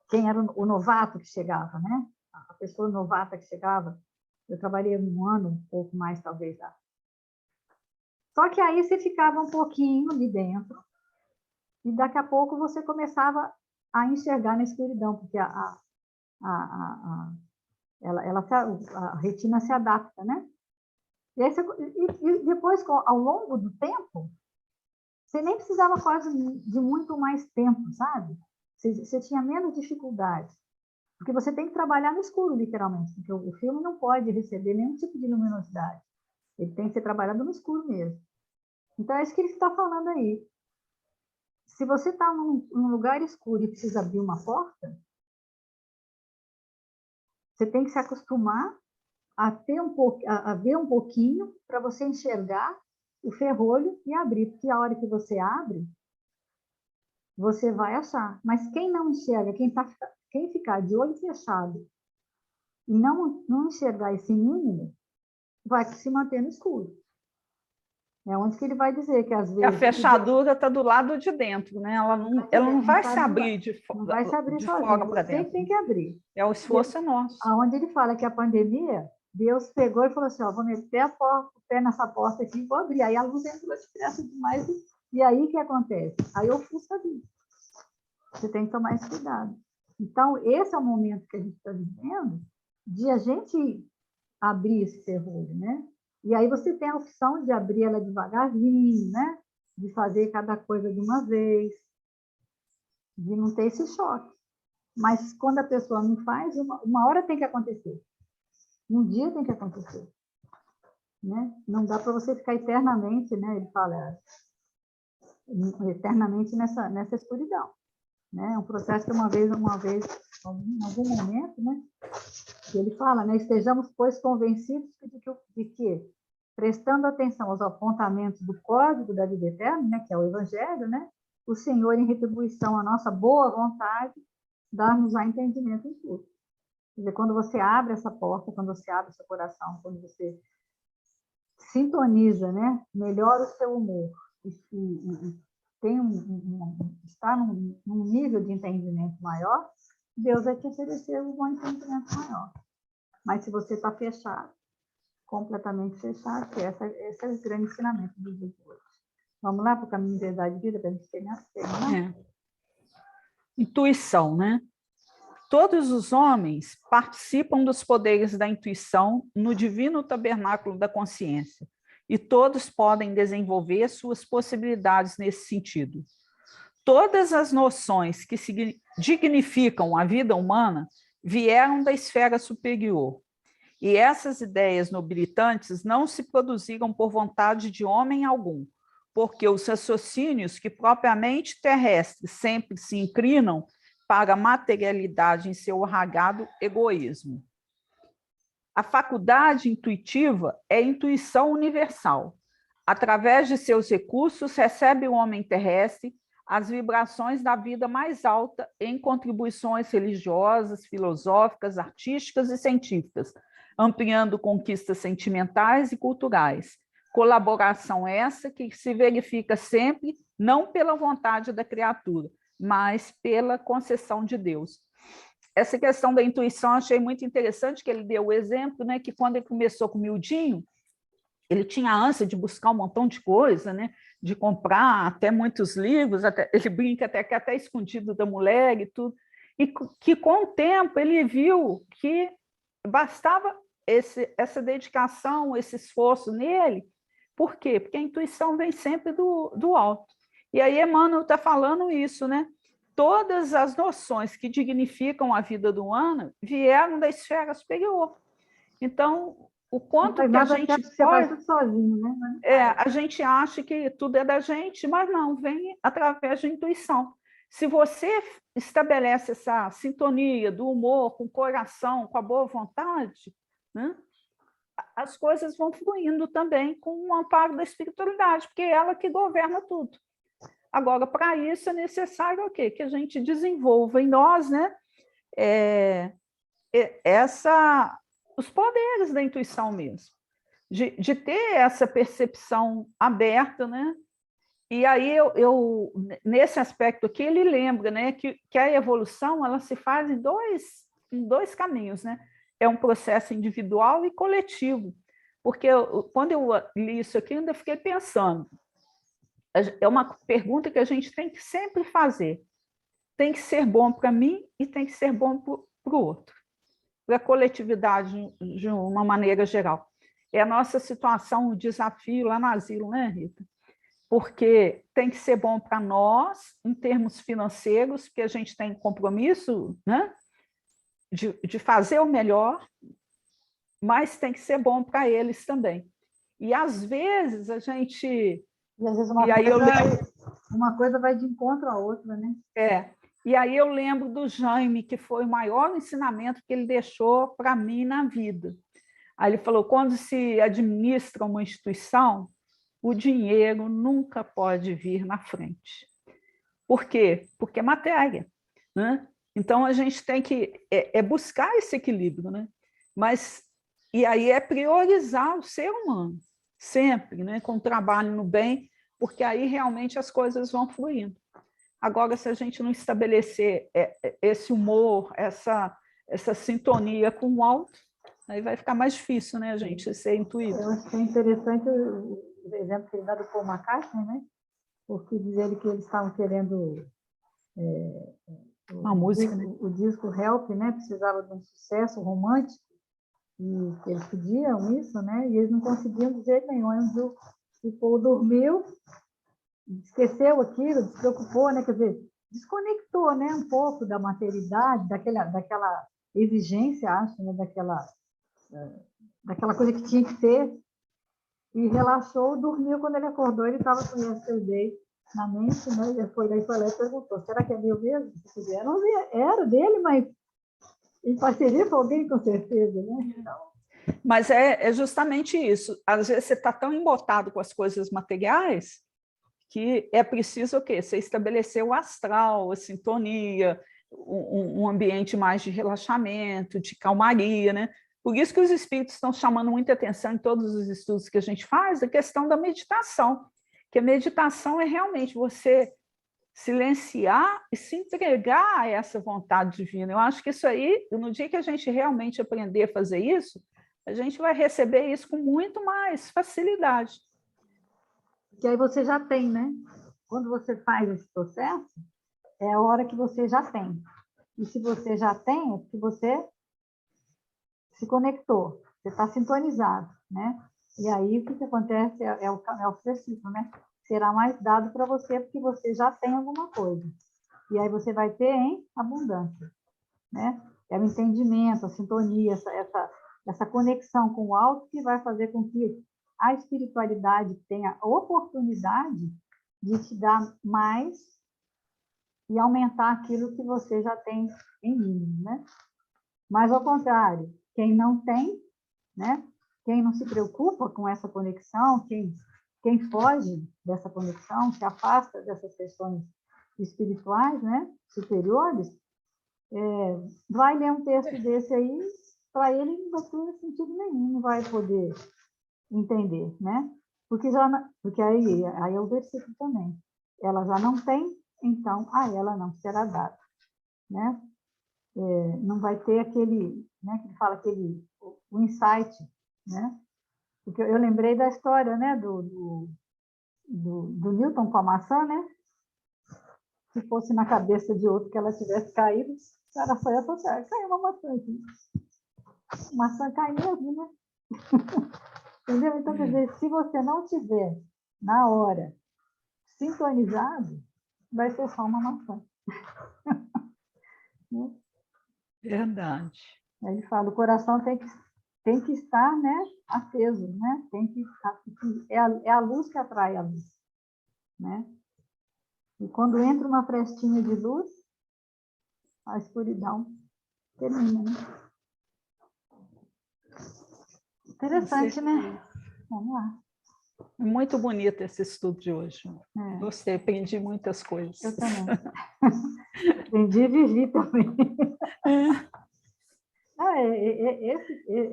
[SPEAKER 1] Quem era o novato que chegava, né? A pessoa novata que chegava. Eu trabalhei um ano, um pouco mais, talvez. Só que aí você ficava um pouquinho ali dentro, e daqui a pouco você começava a enxergar na escuridão, porque a retina se adapta, né? E depois, ao longo do tempo, você nem precisava quase de muito mais tempo, sabe? Você tinha menos dificuldade. Porque você tem que trabalhar no escuro, literalmente, porque o filme não pode receber nenhum tipo de luminosidade. Ele tem que ser trabalhado no escuro mesmo. Então, é isso que ele está falando aí. Se você está num lugar escuro e precisa abrir uma porta, você tem que se acostumar a ver um pouquinho para você enxergar o ferrolho e abrir, porque a hora que você abre, você vai achar. Mas quem não enxerga, quem ficar de olho fechado e não enxergar esse mínimo, vai se manter no escuro. É onde que ele vai dizer que às vezes...
[SPEAKER 2] A fechadura está do lado de dentro, né? Ela não vai se abrir de fora para dentro.
[SPEAKER 1] Sempre tem que abrir.
[SPEAKER 2] É o esforço nosso.
[SPEAKER 1] Aonde ele fala que a pandemia, Deus pegou e falou assim, ó, vou meter o pé nessa porta aqui e vou abrir. Aí a luz entrou depressa demais. E aí o que acontece? Aí eu fui saber. Você tem que tomar esse cuidado. Então, esse é o momento que a gente está vivendo de a gente abrir esse ferrolho, né? E aí você tem a opção de abrir ela devagarzinho, né? De fazer cada coisa de uma vez, de não ter esse choque. Mas quando a pessoa não faz, uma hora tem que acontecer. Um dia tem que acontecer. Né? Não dá para você ficar eternamente, né? Ele fala, eternamente nessa escuridão. Né? É um processo que uma vez, em algum momento, né? Ele fala, né? Estejamos, pois, convencidos de que, prestando atenção aos apontamentos do código da vida eterna, né? Que é o Evangelho, né? O Senhor, em retribuição à nossa boa vontade, dar-nos a entendimento em tudo. Quer dizer, quando você abre essa porta, quando você abre o seu coração, quando você sintoniza, né? Melhora o seu humor e tem está num nível de entendimento maior, Deus vai te oferecer um bom entendimento maior. Mas se você está fechado, completamente fechado, que esse é o grande ensinamento do dia de hoje. Vamos lá para o caminho de verdade e vida, para a gente terminar?
[SPEAKER 2] Intuição, né? Todos os homens participam dos poderes da intuição no divino tabernáculo da consciência, e todos podem desenvolver suas possibilidades nesse sentido. Todas as noções que dignificam a vida humana vieram da esfera superior, e essas ideias nobilitantes não se produziram por vontade de homem algum, porque os raciocínios que propriamente terrestres sempre se inclinam para a materialidade em seu arraigado egoísmo. A faculdade intuitiva é intuição universal. Através de seus recursos, recebe o homem terrestre as vibrações da vida mais alta em contribuições religiosas, filosóficas, artísticas e científicas, ampliando conquistas sentimentais e culturais. Colaboração essa que se verifica sempre não pela vontade da criatura, mas pela concessão de Deus. Essa questão da intuição eu achei muito interessante, que ele deu o exemplo, né, que quando ele começou com o miudinho, ele tinha a ânsia de buscar um montão de coisa, né, de comprar até muitos livros, ele brinca até que até escondido da mulher e tudo, e que com o tempo ele viu que bastava essa dedicação, esse esforço nele. Por quê? Porque a intuição vem sempre do alto. E aí Emmanuel está falando isso, né? Todas as noções que dignificam a vida do humano vieram da esfera superior. Então, o quanto que a gente pode...
[SPEAKER 1] Você faz tudo sozinho, né?
[SPEAKER 2] A gente acha que tudo é da gente, mas não, vem através da intuição. Se você estabelece essa sintonia do humor com o coração, com a boa vontade, né, as coisas vão fluindo também com o amparo da espiritualidade, porque é ela que governa tudo. Agora, para isso é necessário o quê? Que a gente desenvolva em nós, né, os poderes da intuição mesmo, de ter essa percepção aberta, né? E aí, nesse aspecto aqui, ele lembra, né, que a evolução ela se faz em dois caminhos, né? É um processo individual e coletivo. Porque quando eu li isso aqui, eu ainda fiquei pensando, é uma pergunta que a gente tem que sempre fazer. Tem que ser bom para mim e tem que ser bom para o outro, para a coletividade de uma maneira geral. É a nossa situação, o desafio lá no asilo, né, Rita? Porque tem que ser bom para nós, em termos financeiros, porque a gente tem compromisso, né, de fazer o melhor, mas tem que ser bom para eles também. E, às vezes, a gente...
[SPEAKER 1] E, às vezes, uma coisa vai de encontro à outra, né?
[SPEAKER 2] E aí eu lembro do Jaime, que foi o maior ensinamento que ele deixou para mim na vida. Aí ele falou, quando se administra uma instituição, o dinheiro nunca pode vir na frente. Por quê? Porque é matéria, né? Então, a gente tem que buscar esse equilíbrio, né? Mas, e aí é priorizar o ser humano, sempre, né? Com o trabalho no bem, porque aí realmente as coisas vão fluindo. Agora, se a gente não estabelecer esse humor, essa sintonia com o alto, aí vai ficar mais difícil, né, a gente ser intuído.
[SPEAKER 1] Eu acho que é interessante o exemplo que ele dá do Paul McCartney, né? Porque diz ele que eles estavam querendo
[SPEAKER 2] Uma música, né?
[SPEAKER 1] O disco Help, né? Precisava de um sucesso romântico e que eles pediam isso, né? E eles não conseguiam de jeito nenhum. Aí um dia o Paul dormiu, esqueceu aquilo, se preocupou, né? Quer dizer, desconectou, né? Um pouco da materialidade, daquela exigência, acho, né? Daquela coisa que tinha que ter, e relaxou, dormiu. Quando ele acordou, ele estava com o Yesterday na mente, né? Ele foi lá e perguntou, será que é meu mesmo? Era dele, mas em parceria com alguém, com certeza, né? Então...
[SPEAKER 2] Mas é justamente isso. Às vezes você está tão embotado com as coisas materiais que é preciso o quê? Você estabelecer o astral, a sintonia, um ambiente mais de relaxamento, de calmaria, né? Por isso que os espíritos estão chamando muita atenção em todos os estudos que a gente faz, a questão da meditação, que a meditação é realmente você silenciar e se entregar a essa vontade divina. Eu acho que isso aí, no dia que a gente realmente aprender a fazer isso, a gente vai receber isso com muito mais facilidade.
[SPEAKER 1] Que aí você já tem, né? Quando você faz esse processo, é a hora que você já tem. E se você já tem, é porque você se conectou, você está sintonizado, né? E aí o que acontece é o princípio, né? Será mais dado para você porque você já tem alguma coisa. E aí você vai ter em abundância, né? É o entendimento, a sintonia, essa conexão com o alto que vai fazer com que a espiritualidade tenha a oportunidade de te dar mais e aumentar aquilo que você já tem em mínimo, né? Mas, ao contrário, quem não tem, né? Quem não se preocupa com essa conexão, quem foge dessa conexão, se afasta dessas questões espirituais, né? Superiores, vai ler um texto desse aí, para ele não vai ter sentido nenhum, não vai poder entender, né? Porque aí é o versículo também. Ela já não tem, então a ela não será dado, né? Não vai ter aquele, né, que fala o insight, né? Porque eu lembrei da história, né, do Newton com a maçã, né? Se fosse na cabeça de outro que ela tivesse caído, o cara só ia associar, caiu uma maçã aqui. Maçã cai mesmo, né? Entendeu? Então, quer dizer, se você não tiver, na hora, sintonizado, vai ser só uma maçã. Né?
[SPEAKER 2] Verdade.
[SPEAKER 1] Aí ele fala, o coração tem que estar, né, aceso, né? Tem que é a luz que atrai a luz, né? E quando entra uma frestinha de luz, a escuridão termina, né? Interessante, né? Vamos lá.
[SPEAKER 2] Muito bonito esse estudo de hoje. Gostei, aprendi muitas coisas.
[SPEAKER 1] Eu também. Aprendi e vivi também.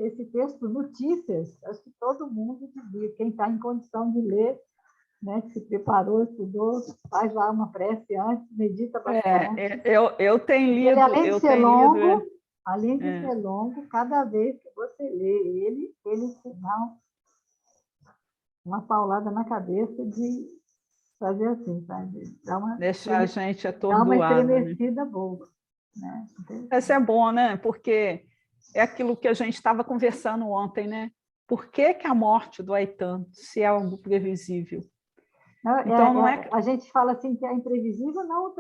[SPEAKER 1] Esse texto, Notícias, acho que todo mundo devia, quem está em condição de ler, né, que se preparou, estudou, faz lá uma prece antes, medita bastante.
[SPEAKER 2] Eu tenho lido.
[SPEAKER 1] Ele, além de ser longo, ser longo, cada vez que você lê ele te dá uma paulada na cabeça de fazer assim, sabe?
[SPEAKER 2] Deixar a gente
[SPEAKER 1] Dá uma
[SPEAKER 2] atordoada, né?
[SPEAKER 1] estremecida boa, né?
[SPEAKER 2] Esse é bom, né? Porque é aquilo que a gente estava conversando ontem, né? Por que que a morte dói tanto, se é algo previsível? Então, não é...
[SPEAKER 1] A gente fala assim que é imprevisível, não,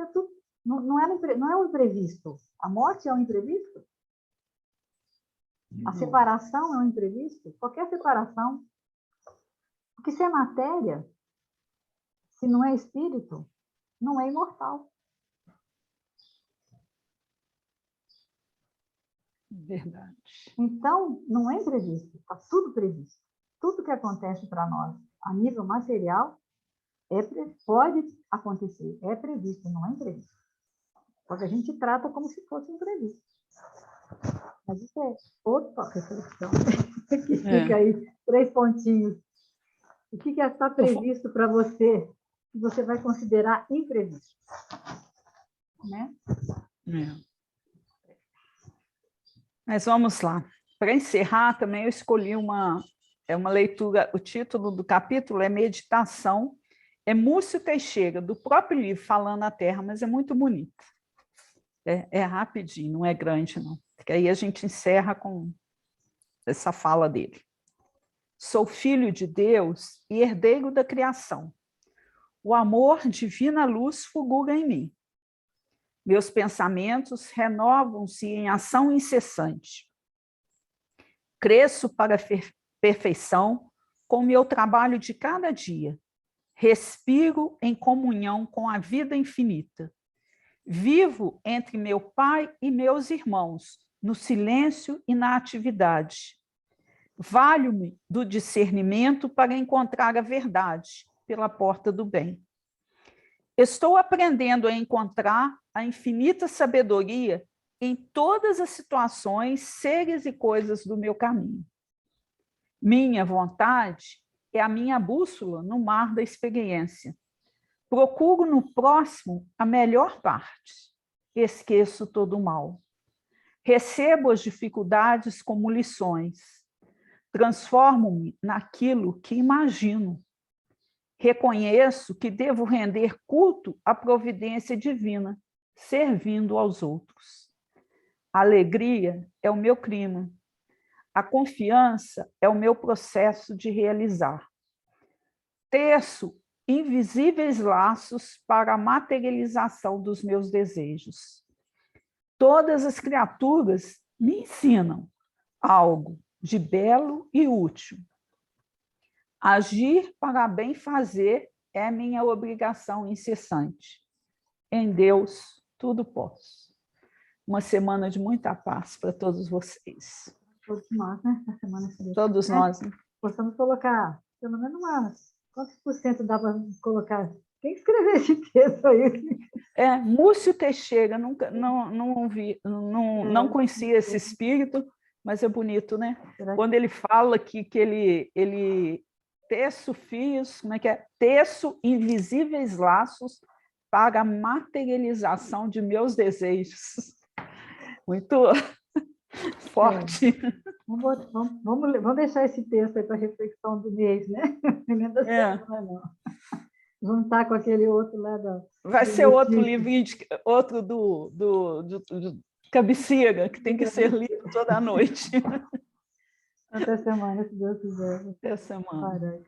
[SPEAKER 1] não é um imprevisto. A morte é um imprevisto? A separação é um imprevisto? Qualquer separação. Porque se é matéria, se não é espírito, não é imortal.
[SPEAKER 2] Verdade.
[SPEAKER 1] Então, não é imprevisto, está tudo previsto. Tudo que acontece para nós a nível material pode acontecer, é previsto, não é imprevisto. Só que a gente trata como se fosse imprevisto. Mas isso é outra reflexão. Que fica aí, 3 pontinhos. O que está previsto para você, que você vai considerar imprevisto? Né?
[SPEAKER 2] Mas vamos lá. Para encerrar, também eu escolhi uma leitura, o título do capítulo é Meditação, é Múcio Teixeira, do próprio livro Falando a Terra, mas é muito bonito. É rapidinho, não é grande, não. Porque aí a gente encerra com essa fala dele. Sou filho de Deus e herdeiro da criação. O amor, divina luz, fulgura em mim. Meus pensamentos renovam-se em ação incessante. Cresço para a perfeição com meu trabalho de cada dia. Respiro em comunhão com a vida infinita. Vivo entre meu pai e meus irmãos, no silêncio e na atividade. Valho-me do discernimento para encontrar a verdade pela porta do bem. Estou aprendendo a encontrar a infinita sabedoria em todas as situações, seres e coisas do meu caminho. Minha vontade é a minha bússola no mar da experiência. Procuro no próximo a melhor parte. Esqueço todo o mal. Recebo as dificuldades como lições. Transformo-me naquilo que imagino. Reconheço que devo render culto à providência divina, servindo aos outros. A alegria é o meu crime. A confiança é o meu processo de realizar. Teço invisíveis laços para a materialização dos meus desejos. Todas as criaturas me ensinam algo de belo e útil. Agir para bem fazer é minha obrigação incessante. Em Deus, tudo posso. Uma semana de muita paz para todos vocês.
[SPEAKER 1] Todos nós, né? Essa semana.
[SPEAKER 2] Todos nós, né?
[SPEAKER 1] Possamos colocar, pelo menos quantos por cento dá para colocar? Quem escreveu esse texto aí?
[SPEAKER 2] Múcio Teixeira, nunca, não vi, não conhecia esse espírito, mas é bonito, né? Quando ele fala que ele teço fios, como é que é? Teço invisíveis laços para a materialização de meus desejos. Muito forte.
[SPEAKER 1] Vamos deixar esse texto aí para reflexão do mês, né? Da semana, não. Juntar com aquele outro lá da...
[SPEAKER 2] Vai ser outro livrinho, outro do Cabeceira, que tem que ser lido toda noite.
[SPEAKER 1] Até semana, se Deus quiser.
[SPEAKER 2] Até semana.